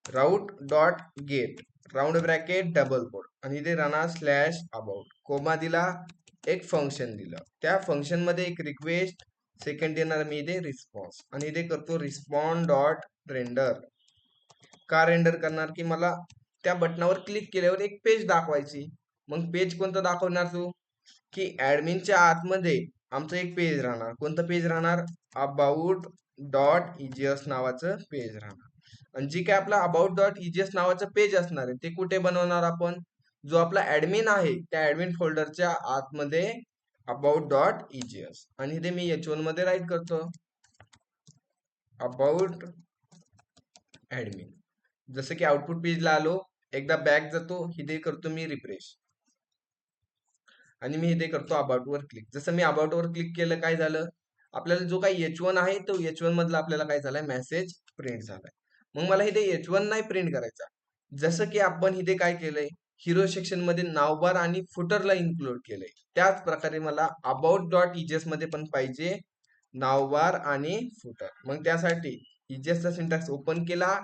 route dot gate round bracket double code आणि इथे राहणार स्लॅश अबाउट, कोमा दिला, एक फंक्शन दिलं, त्या फंक्शन मध्ये एक रिक्वेस्ट, सेकंड देणार मी इथे रिस्पॉन्स आणि इथे करतो रिस्पॉन्ड डॉट रेंडर. का रेंडर करणार, की मला त्या बटनावर क्लिक केल्यावर एक पेज दाखवायची. मग पेज कोणतं दाखवणार तू, की ऍडमिनच्या आतमध्ये आमचं एक पेज राहणार. कोणतं पेज राहणार, अबाउट डॉट ईजीएस नावाचं पेज राहणार. आणि जी काय आपला अबाउट डॉट ईजीएस नावाचं पेज असणार आहे ते कुठे बनवणार आपण, जो आपला ऍडमिन आहे त्या ऍडमिन फोल्डरच्या आतमध्ये अबाउट डॉट ईजीएस आणि इथे मी H1 मध्ये राईट करतो अबाउट ऍडमिन. जसं की आउटपुट पेजला आलो, एकदा बॅक जातो, इथे करतो मी रिफ्रेश आणि मी इथे करतो अबाउट वर क्लिक. जसं मी अबाउट वर क्लिक केलं काय झालं, आपल्याला जो काही H1 आहे तो H1 मधला आपल्याला काय झालाय मेसेज प्रिंट झालाय. मग मला इथे H1 नाही प्रिंट करायचा, जसं की आपण इथे काय केलंय, हिरो सेक्शन मध्ये नावबार आणि फुटरला इन्क्लूड केलंय, त्याच प्रकारे मला अबाउट डॉट ईजीएस मध्ये पण पाहिजे नावबार आणि फुटर. मग त्यासाठी ईजीएसचा सिंटॅक्स ओपन केला,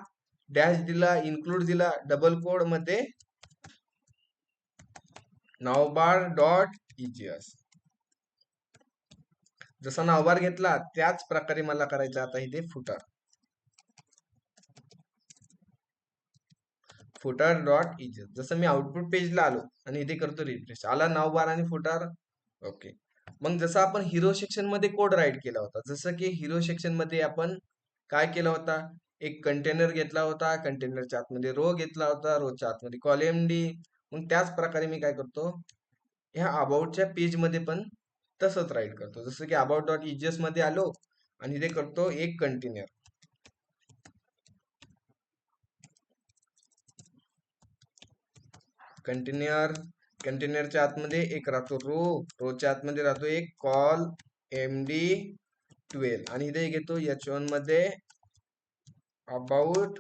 डॅश दिला, इन्क्लूड दिला, डबल कोड मध्ये नावबार डॉट ईजीएस. जसा नावबार घेतला त्याच प्रकारे मला करायचं आता इथे फुटर, फुटर डॉट ईजीएस. जसं मी आउटपुट पेजला आलो आणि इथे करतो रिफ्रेश, आला नावबार आणि फुटर. ओके. मग जसं आपण हिरो सेक्शन मध्ये कोड राईट केला होता, जसं की हिरो सेक्शन मध्ये आपण काय केला होता, एक कंटेनर घेतला होता, कंटेनरच्या आतमध्ये रो घेतला होता, रोच्या आतमध्ये कॉलम डी. मग त्याच प्रकारे मी काय करतो ह्या अबाउटच्या पेज मध्ये पण तसंच राईट करतो. जसं की अबाउट डॉट ईजीएस मध्ये आलो आणि इथे करतो एक कंटेनर, कंटेनरच्या आतमध्ये एक राहतो रो, रोच्या आतमध्ये राहतो एक कॉल MD12 आणि इथे घेतो H1 मध्ये अबाउट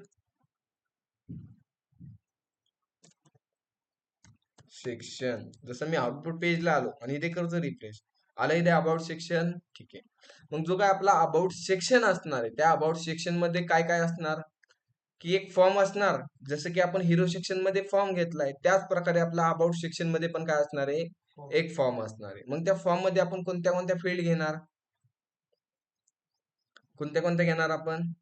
सेक्शन. जसं मी आउटपुट पेजला आलो आणि इथे करतो रिफ्रेश, आलं इथे अबाउट सेक्शन. ठीक आहे. मग जो काय आपला अबाउट सेक्शन असणार आहे त्या अबाउट सेक्शन मध्ये काय काय असणार, की एक फॉर्म असणार. जसं की आपण हिरो सेक्शन मध्ये फॉर्म घेतलाय त्याच प्रकारे आपला अबाउट सेक्शन मध्ये पण काय असणार आहे, एक फॉर्म असणार आहे. मग त्या फॉर्म मध्ये आपण कोणत्या कोणत्या फील्ड घेणार, कोणत्या कोणत्या घेणार आपण?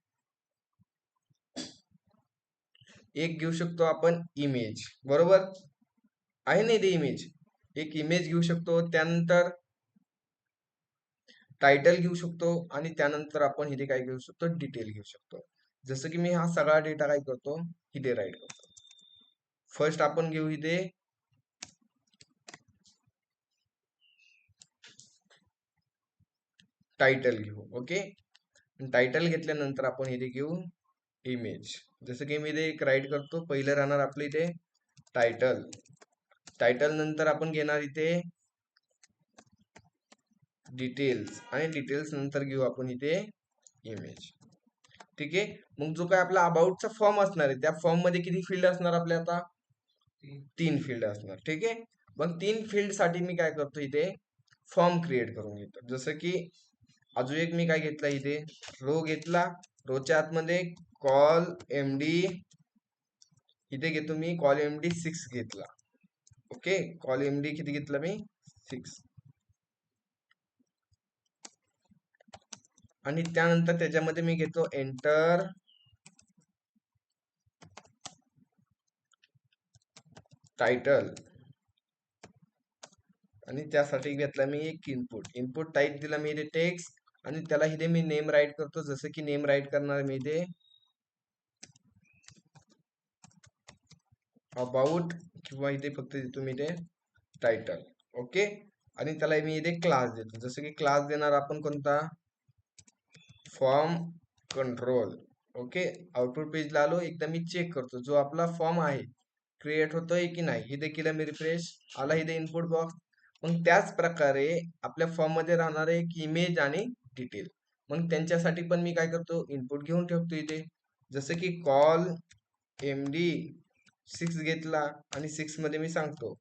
एक घेऊ शकतो आपण इमेज, बरोबर आहे नाही ते इमेज, एक इमेज घेऊ शकतो. त्यानंतर टायटल घेऊ शकतो आणि त्यानंतर आपण इथे काय घेऊ शकतो, डिटेल घेऊ शकतो. जसं की मी हा सगळा डेटा काय करतो, इथे राईट करतो. फर्स्ट आपण घेऊ इथे टायटल घेऊ. ओके, टायटल घेतल्यानंतर आपण इथे घेऊ इमेज. जसं की मी इथे एक राईट करतो, पहिलं राहणार आपलं इथे टायटल. टायटल नंतर आपण घेणार इथे डिटेल्स आणि डिटेल्स नंतर घेऊ आपण इथे इमेज. ठीक आहे. मग जो काय आपला अबाउटचा फॉर्म असणार आहे, त्या फॉर्म मध्ये किती फील्ड असणार आपल्या? आता 3 फील्ड असणार. ठीक आहे. मग 3 फील्ड साठी मी काय करतो, इथे फॉर्म क्रिएट करून घेतो. जसं की अजून एक मी काय घेतला, इथे रो घेतला. रोच्या आतमध्ये कॉल एमडी, इथे घेतो मी कॉल एमडी 6 घेतला. ओके, कॉल एमडी किती घेतला मी? 6. आणि त्यानंतर त्याच्यामध्ये मी घेतो एंटर टायटल आणि त्यासाठी घेतला मी एक इनपुट. इनपुट टाईप दिला मी इथे टेक्स्ट आणि त्याला इथे मी नेम राईट करतो. जसं की नेम राईट करणार मी इथे अबाउट किंवा इथे फक्त देतो मी इथे टायटल. ओके, आणि त्याला मी इथे क्लास देतो. जसं की क्लास देणार आपण कोणता, फॉर्म कंट्रोल. ओके, आउटपुट पेजला आलो, एकदा मी चेक करतो जो आपला फॉर्म आहे क्रिएट होतोय की नाही. इथे केलं मी रिफ्रेश, आला इथे इनपुट बॉक्स. मग त्याच प्रकारे आपल्या फॉर्म मध्ये राहणार आहे एक इमेज आणि डिटेल. मग त्यांच्यासाठी पण मी काय करतो, इनपुट घेऊन ठेवतो इथे. जसं की कॉल एमडी 6 घेतला आणि 6 मध्ये मी सांगतो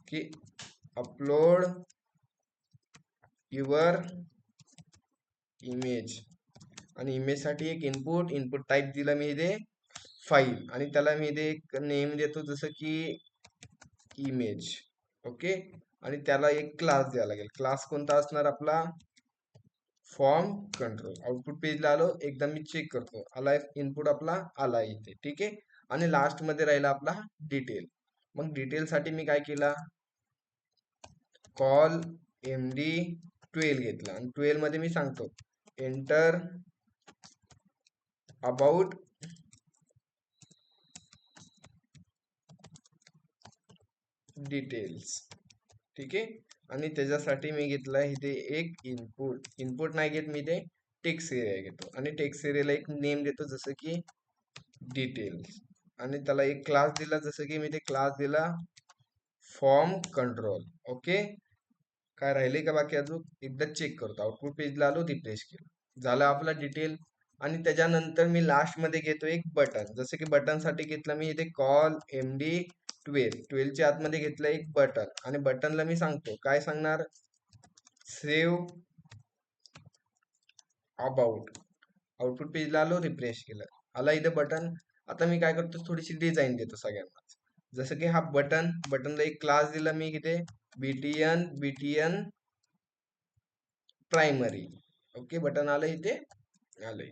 की अपलोड युअर इमेज आणि इमेज साठी एक इनपुट टाईप दिला मी इथे फाईल आणि त्याला मी इथे एक नेम देतो जसं की इमेज. ओके, आणि त्याला एक क्लास द्यावा लागेल. क्लास कोणता असणार आपला, फॉर्म कंट्रोल. आउटपुट पेजला आलो, एकदा मी चेक करतो, आला इनपुट आपला आला इथे. ठीक आहे, आणि लास्ट मध्ये राहिला आपला डिटेल. मग डिटेल साठी मी काय केला, कॉल एमडी 12 घेतला आणि 12 मध्ये मी सांगतो एंटर अबाउट डिटेल्स. ठीक आहे, आणि त्याच्यासाठी मी घेतला इथे एक इनपुट नाही घेत मी, इथे टेक्स्ट एरिया घेतो आणि टेक्स्ट एरियाला एक नेम देतो जसं की डिटेल्स आणि त्याला एक क्लास दिला. जसं की मी ते क्लास दिला फॉर्म कंट्रोल. ओके, काय राहिले का बाकी अजून? एकदा चेक करतो. आउटपुट पेजला आलो, रिफ्रेश केलं, झालं आपला डिटेल. आणि त्याच्यानंतर मी लास्ट मध्ये घेतो एक बटन. जसं की बटन साठी घेतला मी इथे कॉल एमडी 12 च्या आतमध्ये घेतलं एक बटन आणि बटनला मी सांगतो काय सांगणार, सेव्ह अबाउट. आउटपुट पेजला आलो, रिफ्रेश केलं, आला इथे बटन. आता मी काय करतो, थोडीशी डिझाईन देतो सगळ्यांना. जसं की हा बटनला एक क्लास दिला मी इथे बीटीएन प्रायमरी. ओके, बटन आलं इथे, आलंय.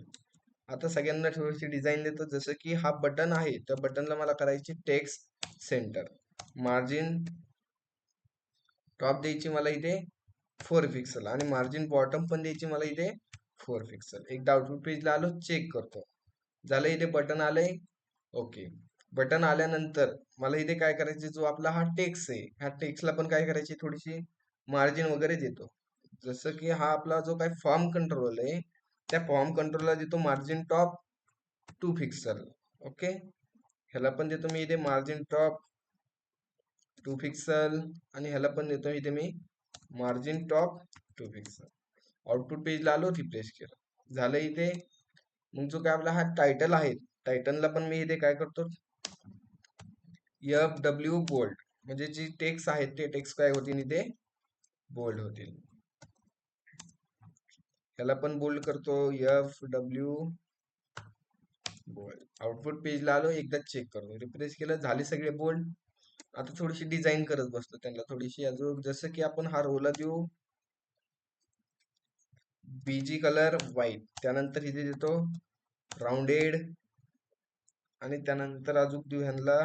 आता सगळ्यांना थोडीशी डिझाईन देतो. जसं की हा बटन आहे, त्या बटनला मला करायची टेक्स्ट सेंटर, मार्जिन टॉप द्यायची मला इथे 4 पिक्सल आणि मार्जिन बॉटम पण द्यायची मला इथे 4 पिक्सल. एकदा आउटपुट पेजला आलो, चेक करतो, झालं इथे बटन आलंय. ओके, बटन आल्यानंतर मला इथे काय करायचे, जो आपला हा टेक्स्ट आहे, ह्या टेक्स्टला पण काय करायची, थोडीशी मार्जिन वगैरे देतो. जसं की हा आपला जो काय फॉर्म कंट्रोल आहे, त्या फॉर्म कंट्रोलला देतो मार्जिन टॉप 2 पिक्सल. ओके, ह्याला पण देतो मी इथे मार्जिन टॉप 2 पिक्सल आणि ह्याला पण देतो इथे मी मार्जिन टॉप 2 पिक्सल. आउटपुट पेजला आलो, रिफ्रेश केलं, झालं इथे. मग जो काय आपला हा टायटल आहे, टायटलला पण मी इथे काय करतो, FW बोल्ड, म्हणजे जी टेक्स्ट आहेत ते टेक्स्ट काय होतील इथे बोल्ड होतील. याला पण बोल्ड करतो, FW बोल्ड. आउटपुट पेजला आलो, एकदा चेक करतो, रिफ्रेश केलं, झाले सगळे बोल्ड. आता थोडीशी डिझाईन करत बसतो त्यांना थोडीशी अजून, जसं की आपण हा रोला देऊ बीजी कलर व्हाईट, त्यानंतर इथे देतो राऊंडेड, आणि त्यानंतर अजून देऊ ह्यांना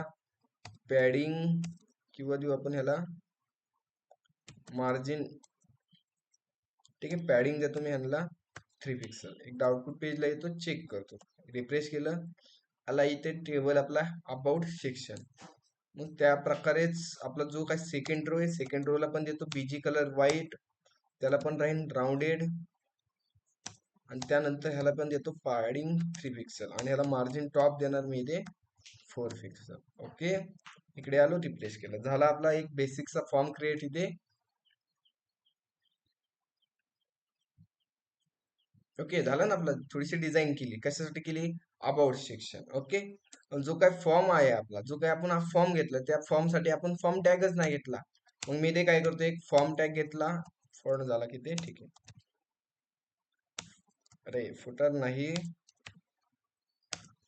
पॅडिंग, किंवा देऊ आपण ह्याला मार्जिन. ठीक आहे, पॅडिंग देतो मी ह्यांना 3 पिक्सल. एकदा आउटपुट पेजला येतो, चेक करतो, रिफ्रेश केलं, आला इथे टेबल आपला अबाउट सेक्शन. मग त्या प्रकारेच आपला जो काही सेकंड रो आहे, सेकंड रोला पण देतो बीजी कलर व्हाईट, त्याला पण राहील राऊंडेड, आणि त्यानंतर ह्याला पण देतो पॅडिंग 3 पिक्सल, आणि ह्याला मार्जिन टॉप देणार मी इथे 4 पिक्सल. ओके, इकडे आलो, रिप्लेस केलं, झाला आपला एक बेसिकचा फॉर्म क्रिएट इथे. ओके, झालं ना आपलं, थोडीशी डिझाईन केली, कशासाठी केली, अबाउट सेक्शन. ओके, जो काय फॉर्म आहे आपला, जो काय आपण हा फॉर्म घेतला, त्या फॉर्म साठी आपण फॉर्म टॅगच नाही घेतला. मग मी ते काय करतो, एक फॉर्म टॅग घेतला, फॉर्म झाला की ते ठीक आहे. अरे फुटर नाही,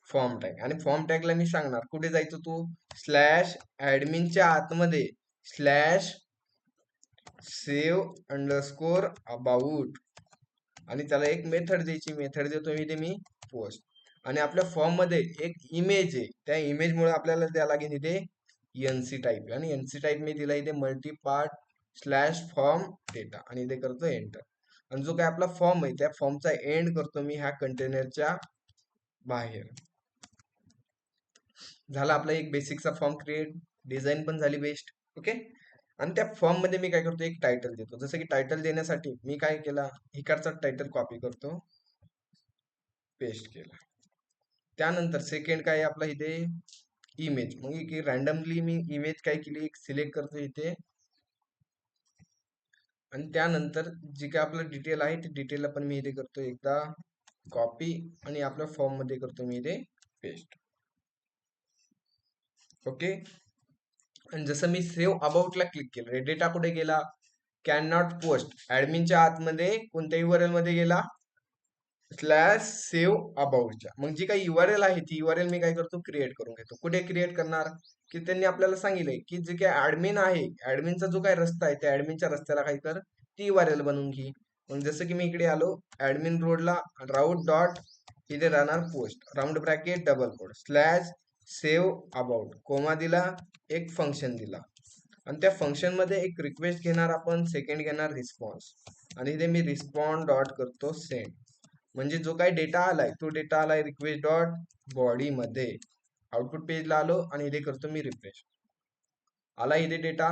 फॉर्म टॅग, आणि फॉर्म टॅगला मी सांगणार कुठे जायचं, तू स्लॅश ऍडमिनच्या आतमध्ये स्लॅश सेव्ह अंडरस्कोर अबाउट, आणि त्याला एक मेथड द्यायची, मेथड देतो मी, ते मी पोस्ट. आणि आपल्या फॉर्म मध्ये एक इमेज आहे, त्या इमेज मुळे आपल्याला द्यावं लागेल इथे एनसी टाईप, आणि एनसी टाईप मी दिला इथे multi part slash form data, आणि इथे करतो एंटर. आणि जो काय आपला फॉर्म आहे, त्या फॉर्मचा एंड करतो मी ह्या कंटेनरच्या बाहेर. झाला आपला एक बेसिकचा फॉर्म क्रिएट, डिझाईन पण झाली बेस्ट. ओके, आणि त्या फॉर्म मध्ये मी काय करतो, एक टायटल देतो. जसं की टायटल देण्यासाठी मी काय केला, इकडचा टायटल कॉपी करतो, पेस्ट केला. त्यानंतर सेकंड काय आपला इथे इमेज, मग रॅन्डमली मी इमेज काय केली, एक सिलेक्ट करतो इथे, आणि त्यानंतर जे काय आपलं डिटेल आहे ते डिटेलला पण मी इथे करतो एकदा कॉपी, आणि आपल्या फॉर्म मध्ये करतो मी इथे पेस्ट. ओके, आणि जसं मी सेव्ह अबाउटला क्लिक केलं, डेटा कुठे गेला, कॅन नॉट पोस्ट ऍडमिनच्या आतमध्ये कोणत्या युआरएल मध्ये गेला, स्लॅश सेव्ह अबाउटच्या. मग जी काही युआरएल आहे ती युआरएल मी काय करतो, क्रिएट करून घेतो. कुठे क्रिएट करणार, की त्यांनी आपल्याला सांगितलंय की जे काही ऍडमिन आहे, ऍडमिनचा जो काही रस्ता आहे, त्या ऍडमिनच्या रस्त्याला काय कर, ती युआरएल बनवून घे. मग जसं की मी इकडे आलो, ऍडमिन रोडला राऊट डॉट, इथे राहणार post, round bracket double quote slash save about, comma दिला, एक फंक्शन दिला, आणि त्या फंक्शन मध्ये एक रिक्वेस्ट घेणार आपण, सेकंड घेणार रिस्पॉन्स, आणि इथे मी रिस्पॉन्ड डॉट करतो सेंड. म्हणजे जो काही डेटा आलाय तो डेटा आलाय रिक्वेस्ट डॉट बॉडी मध्ये, आउटपुट पेजला आलो, आणि इथे करतो मी रिफ्रेश, आला इथे डेटा,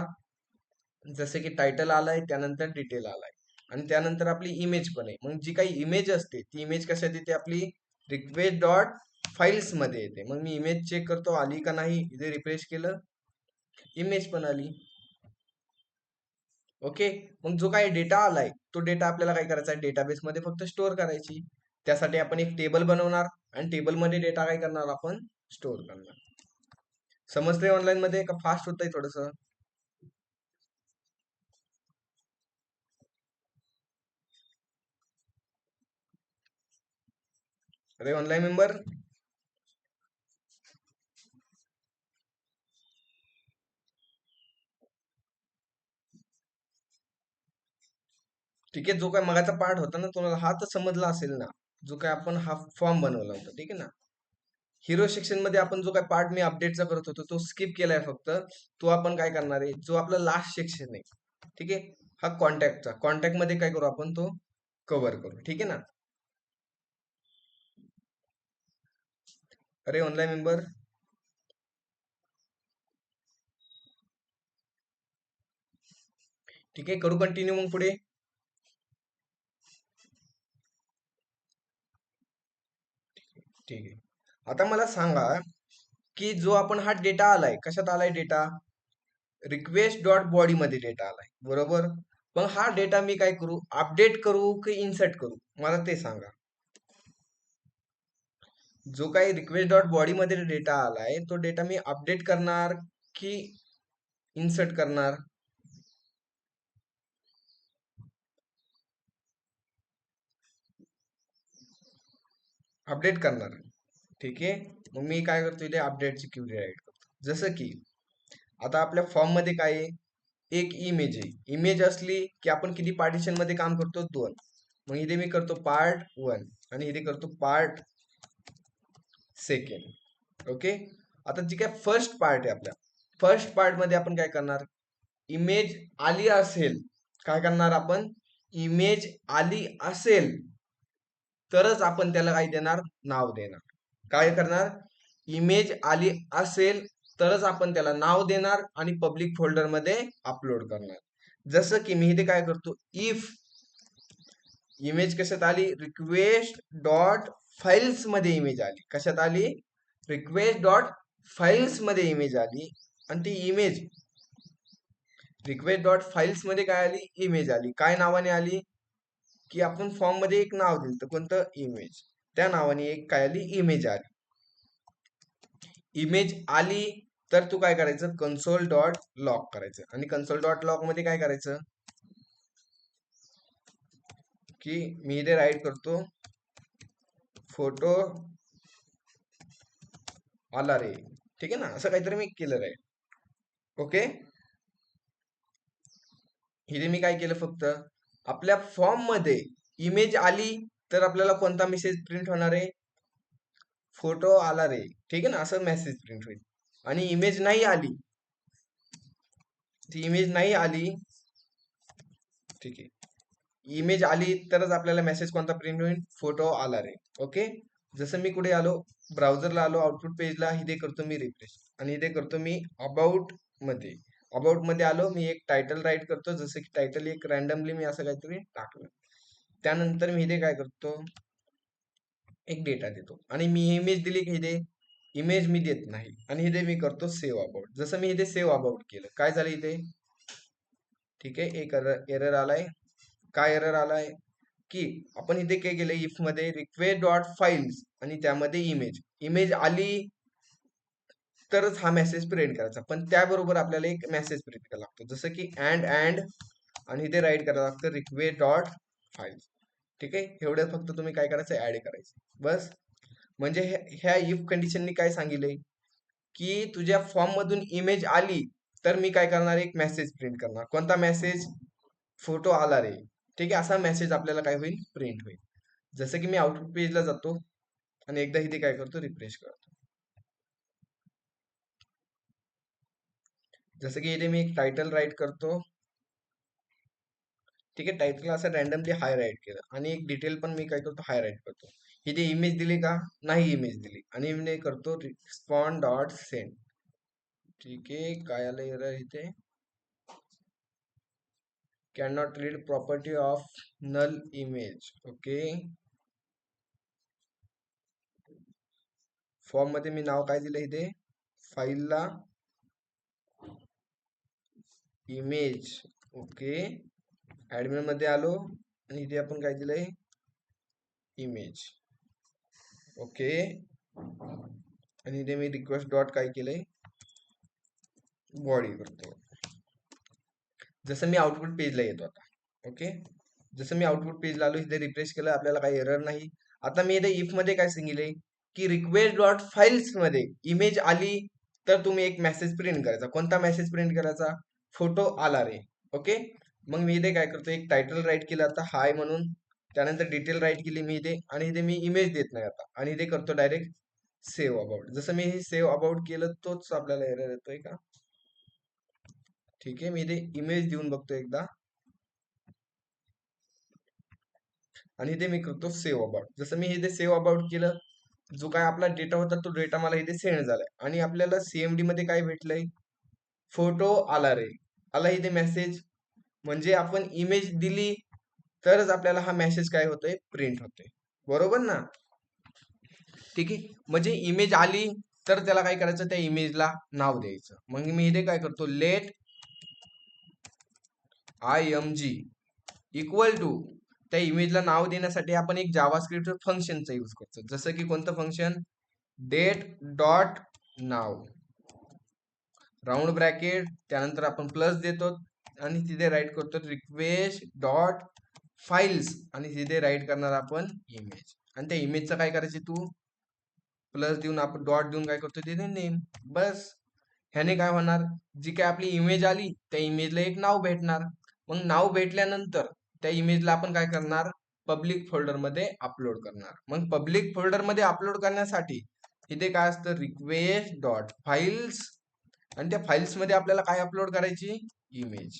जसे की टायटल आलाय, त्यानंतर डिटेल आलाय, आणि त्यानंतर आपली इमेज पण आहे. मग जी काही इमेज असते ती इमेज कशात येते, आपली रिक्वेस्ट डॉट फाईल्स मध्ये येते. मग मी इमेज चेक करतो आली का नाही, इथे रिफ्रेश केलं, इमेज पण आली. ओके, मग जो काही डेटा आलाय तो डेटा आपल्याला काय करायचा आहे, डेटाबेस मध्ये फक्त स्टोअर करायची. त्यासाठी आपण एक टेबल बनवणार, आणि टेबल मध्ये डेटा काय करणार, आपण स्टोअर करणार. समजतंय ऑनलाईन मध्ये का फास्ट होतंय थोडस. अरे ऑनलाईन मेंबर, ठीक आहे, जो काय मगाचा पार्ट होता ना तुम्हाला हा तर समजला असेल ना, जो काय आपण हा फॉर्म बनवला होता, ठीक आहे ना. हिरो सेक्शन मध्ये आपण जो काय पार्ट मी अपडेटचा करत होतो तो स्किप केलाय फक्त. तो आपण काय करणार आहे, जो आपला लास्ट सेक्शन आहे, ठीक आहे, हा कॉन्टॅक्टचा, कॉन्टॅक्ट मध्ये काय करू आपण, तो कव्हर करू, ठीक आहे ना. अरे ऑनलाईन मेंबर, ठीक आहे, करू कंटिन्यू मग पुढे. ठीक आहे, आता मला सांगा की जो आपण हा डेटा आलाय, कशात आलाय डेटा, रिक्वेस्ट डॉट बॉडी मध्ये डेटा आलाय, बरोबर. मग हा डेटा मी काय करू, अपडेट करू की इन्सर्ट करू, मला ते सांगा. जो काही रिक्वेस्ट डॉट बॉडी मध्ये डेटा आलाय तो डेटा मी अपडेट करणार की इन्सर्ट करणार. अपडेट करणार, ठीक आहे. मग मी काय करतो, इथे अपडेटची क्यू ऍड करतो. जसं की आता आपल्या फॉर्म मध्ये काय आहे, एक इमेज आहे. इमेज असली की आपण किती पार्टिशन मध्ये काम करतो, 2. मग इथे मी करतो पार्ट 1 आणि इथे करतो पार्ट 2. ओके. आता जी काय फर्स्ट पार्ट आहे, आपल्या फर्स्ट पार्ट मध्ये आपण काय करणार, इमेज आली असेल, काय करणार आपण, इमेज आली असेल तरच आपण त्याला काय देणार, नाव देणार. काय करणार, इमेज आली असेल तरच आपण त्याला नाव देणार आणि पब्लिक फोल्डर मध्ये अपलोड करणार. जसं की मी इथे काय करतो, इफ इमेज कशात आली, रिक्वेस्ट डॉट फाइल्स मध्ये इमेज आली. कशात आली, रिक्वेस्ट डॉट फाइल्स मध्ये इमेज आली. आणि ती इमेज रिक्वेस्ट डॉट फाइल्स मध्ये काय आली, इमेज आली. काय नावाने आली, की आपण फॉर्म मध्ये एक नाव दिलं तर कोणतं, इमेज. त्या नावाने एक काय आली, इमेज आली. इमेज आली तर तू काय करायचं, कन्सोल डॉट लॉग करायचं. आणि कन्सोल डॉट लॉग मध्ये काय करायचं, की मी इथे राईट करतो, फोटो आला रे. ठीक आहे ना, असं काहीतरी मी केलं आहे. ओके. इथे मी काय केलं, फक्त आपल्या फॉर्म मध्ये इमेज आली तर आपल्याला कोणता मेसेज प्रिंट होणार आहे, फोटो आला रे. ठीक आहे ना, असं मेसेज प्रिंट होईल. आणि इमेज नाही आली, ती इमेज नाही आली, ठीक आहे, इमेज आली तरच आपल्याला मेसेज कोणता प्रिंट होईल, फोटो आला रे. ओके. जसं मी कुठे आलो, ब्राउझरला आलो, आउटपुट पेजला, इथे करतो मी रिफ्रेश आणि इथे करतो मी अबाउट मध्ये. अबाउट मध्ये आलो, मी एक टायटल राईट करतो, जसं की टायटल एक रॅन्डमली मी असं काहीतरी टाकलं. त्यानंतर मी इथे काय करतो, एक डेटा देतो आणि मी इमेज दिली की इथे इमेज मी देत नाही. आणि इथे मी करतो सेव्ह अबाउट. जसं मी इथे सेव्ह अबाउट केलं, काय झालं इथे, ठीक आहे, एक एरर आलाय. काय एरर आलाय, की आपण इथे काय केलं, इफ मध्ये रिक्वेस्ट डॉट फाइल्स आणि त्यामध्ये इमेज इमेज आली तरच हा मेसेज प्रिंट करायचा. पण त्याबरोबर आपल्याला एक मेसेज प्रिंट करायला लागतो, जसं की अँड आणि इथे राईट करायला लागतं रिक्वेस्ट डॉट फाइल्स. ठीक आहे, एवढं फक्त तुम्ही काय करायचं, ऍड करायचं बस. म्हणजे ह्या इफ कंडिशननी काय सांगितलंय, की तुझ्या फॉर्म मधून इमेज आली तर मी काय करणार, एक मेसेज प्रिंट करणार. कोणता मेसेज, फोटो आला रे. ठीक आहे, असा मेसेज आपल्याला काय होईल, प्रिंट होईल. जसं की मी आउटपुट पेजला जातो आणि एकदा इथे काय करतो, रिफ्रेश करतो. जसं की इथे मी एक टायटल राईट करतो. ठीक आहे, टायटल असं रॅन्डमली हाय राईट केलं आणि एक डिटेल पण मी काय करतो, हाय राईट करतो. इथे इमेज दिली का, नाही इमेज दिली. आणि मी करतो रिस्पॉन्ड डॉट सेंड. ठीक आहे, काय आलं एरर इथे, can not read property of null image. Okay. Form मध्ये मी नाव काय दिलं इथे, फाईलला इमेज. ओके. ऍडमिन मध्ये आलो आणि इथे आपण काय दिलंय, इमेज. ओके. आणि इथे मी रिक्वेस्ट डॉट काय केलंय, बॉडी करतो. जसं मी आउटपुट पेजला येतो आता. ओके. जसं मी आउटपुट पेजला आलो, इथे रिफ्रेश केलं, आपल्याला काही एरर नाही. आता मी इथे इफ मध्ये काय सांगितलंय, की रिक्वेस्ट डॉट फाइल्स मध्ये इमेज आली तर तुम्ही एक मेसेज प्रिंट करायचा. कोणता मेसेज प्रिंट करायचा, फोटो आला रे. ओके. मग मी इथे काय करतो, एक टायटल राईट केलं आता हाय म्हणून. त्यानंतर डिटेल राईट केली मी इथे आणि इथे मी इमेज देत नाही आता. आणि इथे करतो डायरेक्ट सेव्ह अबाउट. जसं मी हे सेव्ह अबाउट केलं तोच आपल्याला एरर येतोय का. ठीक आहे, मी इथे इमेज देऊन बघतो एकदा आणि इथे मी करतो सेव्ह अबाउट. जसं मी इथे सेव्ह अबाउट केलं, जो काय आपला डेटा होता तो डेटा मला इथे सेंड झालाय आणि आपल्याला सीएमडी मध्ये काय भेटलंय, फोटो आला रे. आला इथे मेसेज. म्हणजे आपण इमेज दिली तरच आपल्याला हा मेसेज काय होतोय, प्रिंट होतोय. बरोबर ना. ठीक आहे, म्हणजे इमेज आली तर त्याला काय करायचं, त्या इमेजला नाव द्यायचं. मग मी इथे काय करतो, लेट img इक्वल टू, त्या इमेजला नाव देण्यासाठी आपण एक जावास्क्रिप्ट फंक्शनचा यूज करतो. जसं की कोणतं फंक्शन, डेट डॉट नाव, राऊंड ब्रॅकेट, त्यानंतर आपण प्लस देतो आणि तिथे राईट करतो रिक्वेस्ट डॉट फाइल्स आणि तिथे राईट करणार आपण इमेज. आणि त्या इमेजचं काय करायचे, तू प्लस देऊन आपण डॉट देऊन काय करतो तिथे नेम. बस. ह्याने काय होणार, जी काय आपली इमेज आली त्या इमेजला एक नाव भेटणार. मग नाव भेटल्यानंतर त्या इमेजला आपण काय करणार, पब्लिक फोल्डर मध्ये अपलोड करणार. मग पब्लिक फोल्डर मध्ये अपलोड करण्यासाठी इथे काय असतं, रिक्वेस्ट डॉट फाइल्स, आणि त्या फाइल्स मध्ये आपल्याला काय अपलोड करायची, इमेज.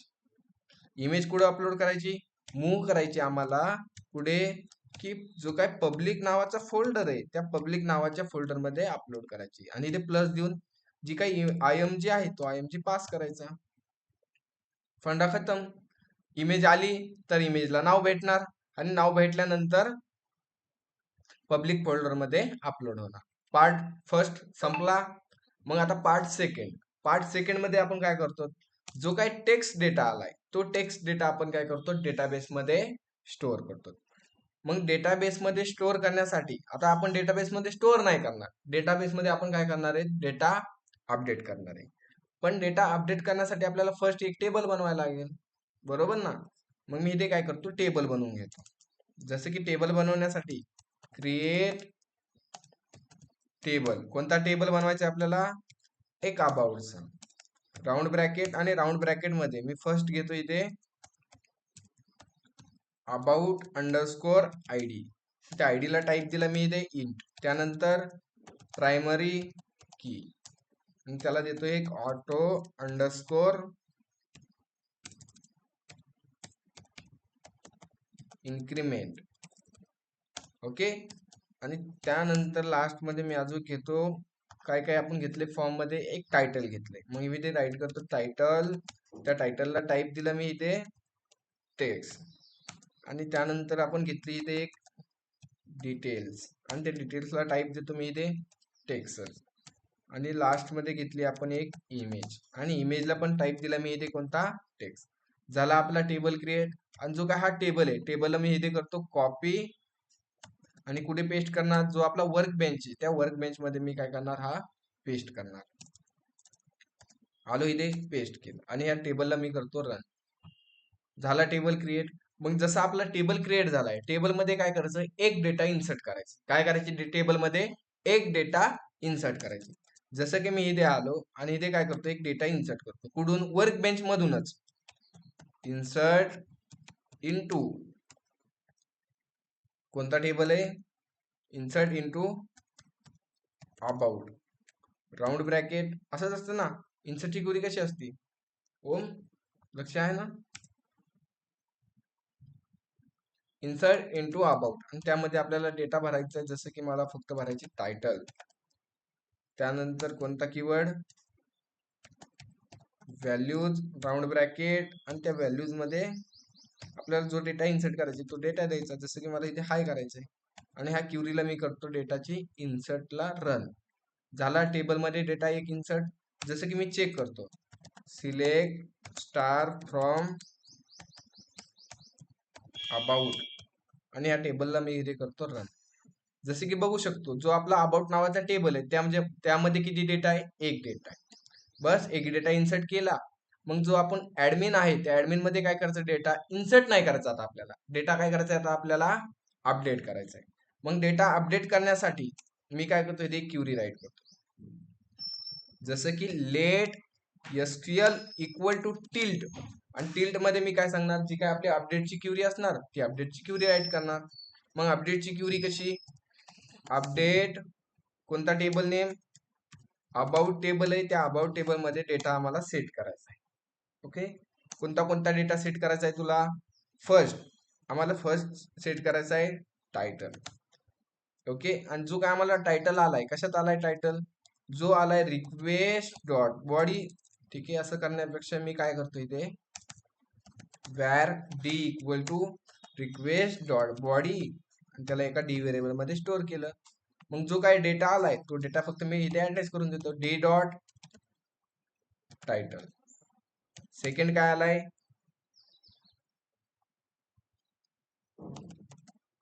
इमेज कुठे अपलोड करायची, मूव्ह करायची आम्हाला पुढे, की जो काय पब्लिक नावाचा फोल्डर आहे त्या पब्लिक नावाच्या फोल्डर मध्ये अपलोड करायची, आणि इथे प्लस देऊन जी काही IMG आहे तो IMG पास करायचा. फंडा खतम. इमेज आली तर इमेजला नाव भेटणार, आणि नाव भेटल्यानंतर पब्लिक फोल्डर मध्ये अपलोड होणार. पार्ट फर्स्ट संपला. मग आता पार्ट सेकंड मध्ये आपण काय करतो, जो काही टेक्स्ट डेटा आलाय तो टेक्स्ट डेटा आपण काय करतो, डेटाबेस मध्ये स्टोअर करतो. मग डेटाबेस मध्ये स्टोअर करण्यासाठी आता आपण डेटाबेस मध्ये स्टोअर नाही करणार, डेटाबेस मध्ये आपण काय करणार आहे, डेटा अपडेट करणार आहे. पण डेटा अपडेट करण्यासाठी आपल्याला फर्स्ट एक टेबल बनवायला लागेल, बरोबर ना. मग मी इथे काय करतो, टेबल बनवून घेतो. जसं की टेबल बनवण्यासाठी क्रिएट टेबल, कोणता टेबल बनवायचा आपल्याला, एक अबाउटचा, राऊंड ब्रॅकेट, आणि राऊंड ब्रॅकेट मध्ये मी फर्स्ट घेतो इथे अबाउट अंडरस्कोर ID. त्या ID ला टाईप दिला मी इथे इंट, त्यानंतर प्रायमरी की, आणि त्याला देतो एक ऑटो अंडरस्कोर इन्क्रीमेंट. ओके. आणि त्यानंतर लास्ट मध्ये मी अजून घेतो, काय काय आपण घेतले फॉर्म मध्ये, एक टायटल घेतले. मग मी इथे राईट करतो टायटल, त्या टायटलला टाईप दिला मी इथे टेक्स्ट, आणि त्यानंतर आपण घेतली इथे एक डिटेल्स, आणि त्या डिटेल्सला टाईप देतो मी इथे टेक्स्ट, आणि लास्ट मध्ये घेतली आपण एक इमेज, आणि इमेजला पण टाईप दिला मी इथे कोणता, टेक्स्ट. झाला आपला टेबल क्रिएट. आणि जो काय हा टेबल आहे, टेबलला मी इथे करतो कॉपी, आणि कुठे पेस्ट करणार, जो आपला वर्क बेंच आहे त्या वर्क बेंच मध्ये मी काय करणार, हा पेस्ट करणार. आलो इथे पेस्ट केलं, आणि या टेबलला मी करतो रन. झाला टेबल क्रिएट. मग जसं आपला टेबल क्रिएट झालाय, टेबल मध्ये काय करायचं, एक डेटा इन्सर्ट करायचं. काय करायची, टेबल मध्ये एक डेटा इन्सर्ट करायची. जसं की मी इथे आलो आणि इथे काय करतो, एक डेटा इन्सर्ट करतो. कुठून, वर्क बेंच मधूनच. इन्सर्ट इनटू, कोणता टेबल आहे, insert into about, round bracket. असंच असतं ना, इन्सर्टची क्वेरी कशी असते, ओम लक्ष आहे ना, इन्सर्ट इनटू अबाउट, आणि त्यामध्ये आपल्याला डेटा भरायचा आहे. जसं की मला फक्त भरायची टायटल, त्यानंतर कोणता कीवर्ड, व्हॅल्यूज, राऊंड ब्रॅकेट, आणि त्या व्हॅल्यूज मध्ये आपल्याला जो डेटा इन्सर्ट करायचा तो डेटा द्यायचा. जसं की मला इथे हाय करायचंय, आणि ह्या क्युरीला मी करतो डेटाची इन्सर्टला रन. झाला टेबल मध्ये डेटा एक इन्सर्ट. जसं की मी चेक करतो, सिलेक्ट स्टार फ्रॉम अबाउट, आणि या टेबलला मी इथे करतो रन. जसे की बघू शकतो, जो आपला अबाउट नावाचा टेबल आहे त्यामध्ये किती डेटा आहे, एक डेटा आहे. बस एक डेटा इन्सर्ट केला. मग जो आपण ऍडमिन आहे त्या ऍडमिन मध्ये काय करायचं, डेटा इन्सर्ट नाही करायचा, आता आपल्याला डेटा काय करायचा, आता आपल्याला अपडेट करायचा आहे. मग डेटा अपडेट करण्यासाठी मी काय करतो, इथे क्युरी राईट करतो. जसं की let SQL equal to tilt, आणि टिल्ट मध्ये मी काय सांगणार, जी काय आपली अपडेटची क्युरी असणार ती अपडेटची क्युरी राईट करणार. मग अपडेटची क्युरी कशी, अपडेट, कोणता टेबल नेम, अबाउट टेबल आहे, त्या अबाउट टेबल मध्ये डेटा आम्हाला सेट करायचा आहे. ओके. कोणता कोणता डेटा सेट करायचा आहे तुला, आम्हाला फर्स्ट सेट करायचा आहे टायटल. ओके. आणि जो काय आम्हाला टायटल आलाय, कशात आलाय टायटल, जो आलाय रिक्वेस्ट डॉट बॉडी. ठीक आहे, असं करण्यापेक्षा मी काय करतो इथे var d equal to request dot body, आणि त्याला एका डी व्हेरिएबल मध्ये स्टोअर केलं. मग जो काय डेटा आलाय तो डेटा फक्त मी इथे ऍड्रेस करून देतो, d डॉट टायटल. सेकंड काय आलाय,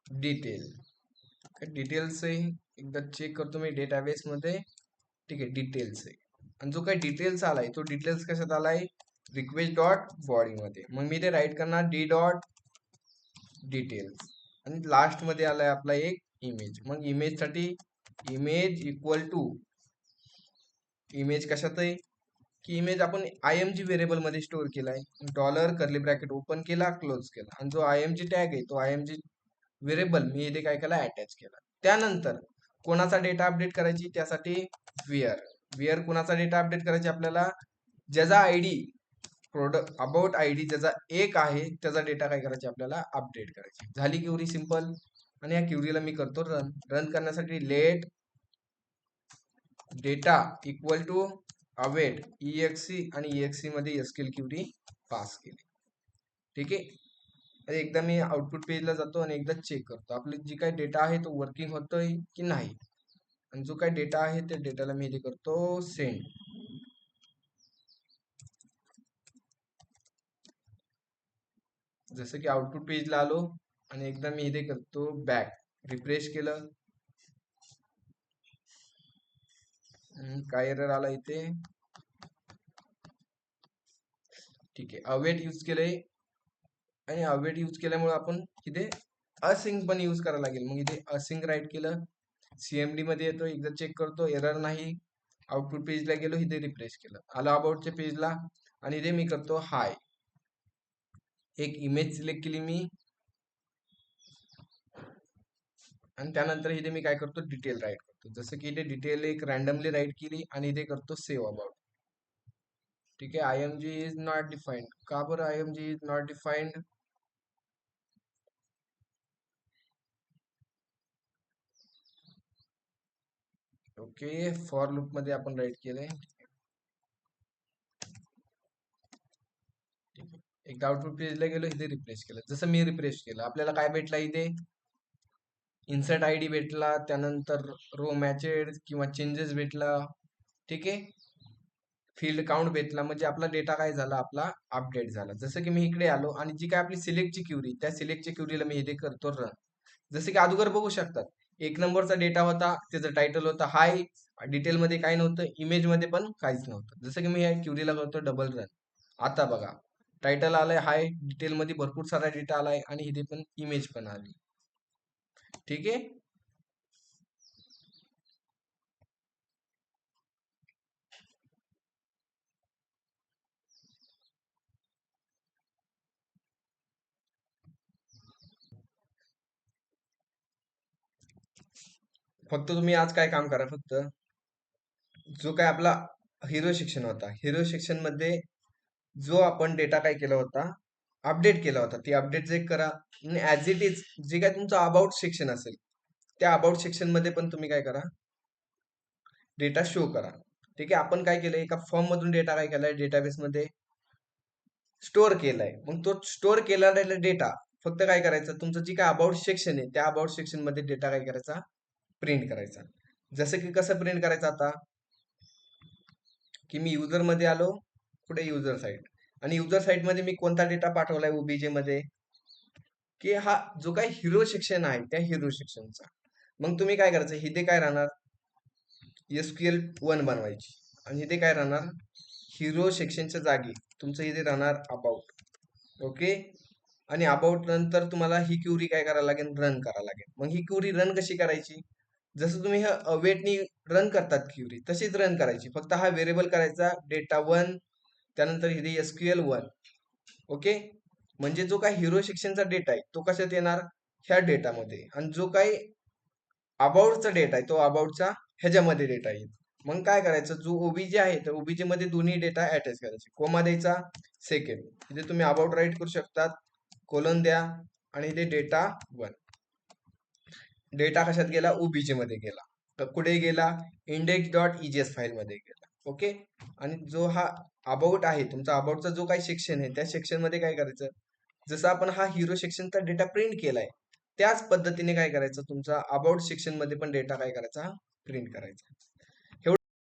डिटेल. डिटेल्स आहे, एकदा चेक करतो मी डेटाबेस मध्ये. ठीक आहे, डिटेल्स आहे. आणि जो काही डिटेल्स आलाय तो डिटेल्स कशात आलाय, रिक्वेस्ट डॉट बॉडी मध्ये. मग मी ते राईट करणार d डॉट डिटेल्स, आणि लास्ट मध्ये आलाय आपला एक इमेज. मग इमेज साठी इमेज इक्वल टू, इमेज कशात आहे, की इमेज आपण आयएमजी व्हेरिएबल मध्ये स्टोअर केलाय, डॉलर कर्ली ब्रॅकेट ओपन केला, क्लोज केला, आणि जो आयएमजी टॅग आहे तो आयएमजी व्हेरिएबल मी इथे काय केला, अटॅच केला. त्यानंतर कोणाचा डेटा अपडेट करायची, त्यासाठी विअर विअर कोणाचा डेटा अपडेट करायची आपल्याला, ज्याचा आयडी प्रोडक्ट अबाउट आयडी ज्याचा एक आहे त्याचा डेटा काय करायची आपल्याला, अपडेट करायची. झाली क्युरी सिंपल. आणि या क्युरीला मी करतो रन. रन करण्यासाठी let data equal to await EXE, आणि EXE मध्ये एसक्यूएल क्युरी पास केली. ठीक आहे. आणि एकदा मी आउटपुट पेजला जातो आणि एकदा चेक करतो आपली जी काही डेटा आहे तो वर्किंग होतोय की नाही. आणि जो काही डेटा आहे त्या डेटाला मी इथे करतो सेंड. जसं की आउटपुट पेजला आलो आणि एकदा मी इथे करतो बॅक, रिफ्रेश केलं, काय एरर आला इथे. ठीक आहे, अवेट यूज केलंय, आणि अवेट यूज केल्यामुळे आपण इथे असिंग पण यूज करायला लागेल. मग इथे असिंग राईट केलं, CMD मध्ये येतो, एकदा चेक करतो एरर नाही. आउटपुट पेजला गेलो, इथे रिफ्रेश केलं, आलो अबाउटच्या पेजला, आणि इथे मी करतो हाय. एक इमेज सिलेक्ट केली मी, आणि त्यानंतर इथे मी काय करतो, डिटेल राईट करतो. जसं की इथे डिटेल एक रॅन्डमली राईट केली, आणि इथे करतो सेव्ह अबाउट. ठीक आहे. IMG is not defined. का बरं IMG is not defined? Okay, for loop मध्ये आपण राईट केलंय. ठीक आहे. एकदा आउटपुट पेजला गेलो, इथे रिफ्रेश केलं. जसं मी रिफ्रेश केलं आपल्याला काय भेटला, इथे इन्सर्ट आयडी भेटला, त्यानंतर रो मॅचेड किंवा चेंजेस भेटला. ठीक आहे. फील्ड काउंट भेटला, म्हणजे आपला डेटा काय झाला, आपला अपडेट झाला. जसं की मी इकडे आलो आणि जी काय आपली सिलेक्टची क्युरी, त्या सिलेक्टच्या क्युरीला मी इथे करतो रन. जसं की अगोदर बघू शकतात, एक नंबरचा डेटा होता, त्याचं टायटल होतं हाय, डिटेल मध्ये काही नव्हतं, इमेज मध्ये पण काहीच नव्हतं. जसं की मी या क्युरीला करतो डबल रन. आता बघा, टायटल आलाय हाय, डिटेल मध्ये भरपूर सारा डेटा आलाय, आणि इथे पण इमेज पण आली. ठीक आहे. फक्त तुम्ही आज काय काम करा, फक्त जो काय आपला हिरो सेक्शन होता, हिरो सेक्शन मध्ये जो आपण डेटा काय केला होता, अपडेट केला होता, ती अपडेट चेक करा. आणि ऍज इट इज जे काय तुमचं अबाउट सेक्शन असेल, त्या अबाउट सेक्शन मध्ये पण तुम्ही काय करा, डेटा शो करा. ठीक आहे. आपण काय केलंय, एका फॉर्म मधून डेटा काय केलाय, डेटाबेस मध्ये स्टोअर केलाय. मग तो स्टोअर केलेला डेटा फक्त काय करायचं, तुमचं जी काय अबाउट सेक्शन आहे त्या अबाउट सेक्शन मध्ये डेटा काय करायचा, प्रिंट करायचा. जसं की कसं प्रिंट करायचं आता, की मी युजर मध्ये आलो, पुढे युजर साईट, आणि युजर साईट मध्ये मी कोणता डेटा पाठवलाय ओबीजे मध्ये, की हा जो काही हिरो सेक्शन आहे त्या हिरो सेक्शनचा. मग तुम्ही काय करायचं, इथे काय राहणार, SQL 1 बनवायची, आणि इथे काय राहणार, हिरो सेक्शनच्या जागी तुमचं इथे राहणार अबाउट. ओके. आणि अबाउट नंतर तुम्हाला ही क्युरी काय करायला लागेल, रन करायला लागेल. मग ही क्युरी रन कशी करायची, जसं तुम्ही ह्या अवेटनी रन करतात क्युरी, तशीच रन करायची. फक्त हा व्हेरिएबल करायचा डेटा 1, त्यानंतर इथे SQL 1. ओके. म्हणजे जो काही हिरो सेक्शनचा डेटा आहे तो कशात येणार, ह्या डेटामध्ये, आणि जो काही अबाउटचा डेटा आहे तो अबाउटचा ह्याच्यामध्ये डेटा येईल. मग काय करायचं, जो ओबीजे आहे तर ओबीजे मध्ये दोन्ही डेटा अटॅच करायचे, कोमा द्यायचा, सेकंड, इथे तुम्ही अबाउट राईट करू शकतात, कोलन द्या, आणि इथे डेटा 1. डेटा कशात गेला, ओबीजे मध्ये गेला. तर कुठे गेला, index.egs फाईल मध्ये गेला. ओके. आणि जो हा अबाउट आहे तुमचा, अबाउटचा जो काही सेक्शन आहे त्या सेक्शन मध्ये काय करायचं, जसं आपण हा हिरो सेक्शनचा डेटा प्रिंट केलाय त्याच पद्धतीने काय करायचं, तुमचा अबाउट सेक्शन मध्ये पण डेटा काय करायचा, प्रिंट करायचा.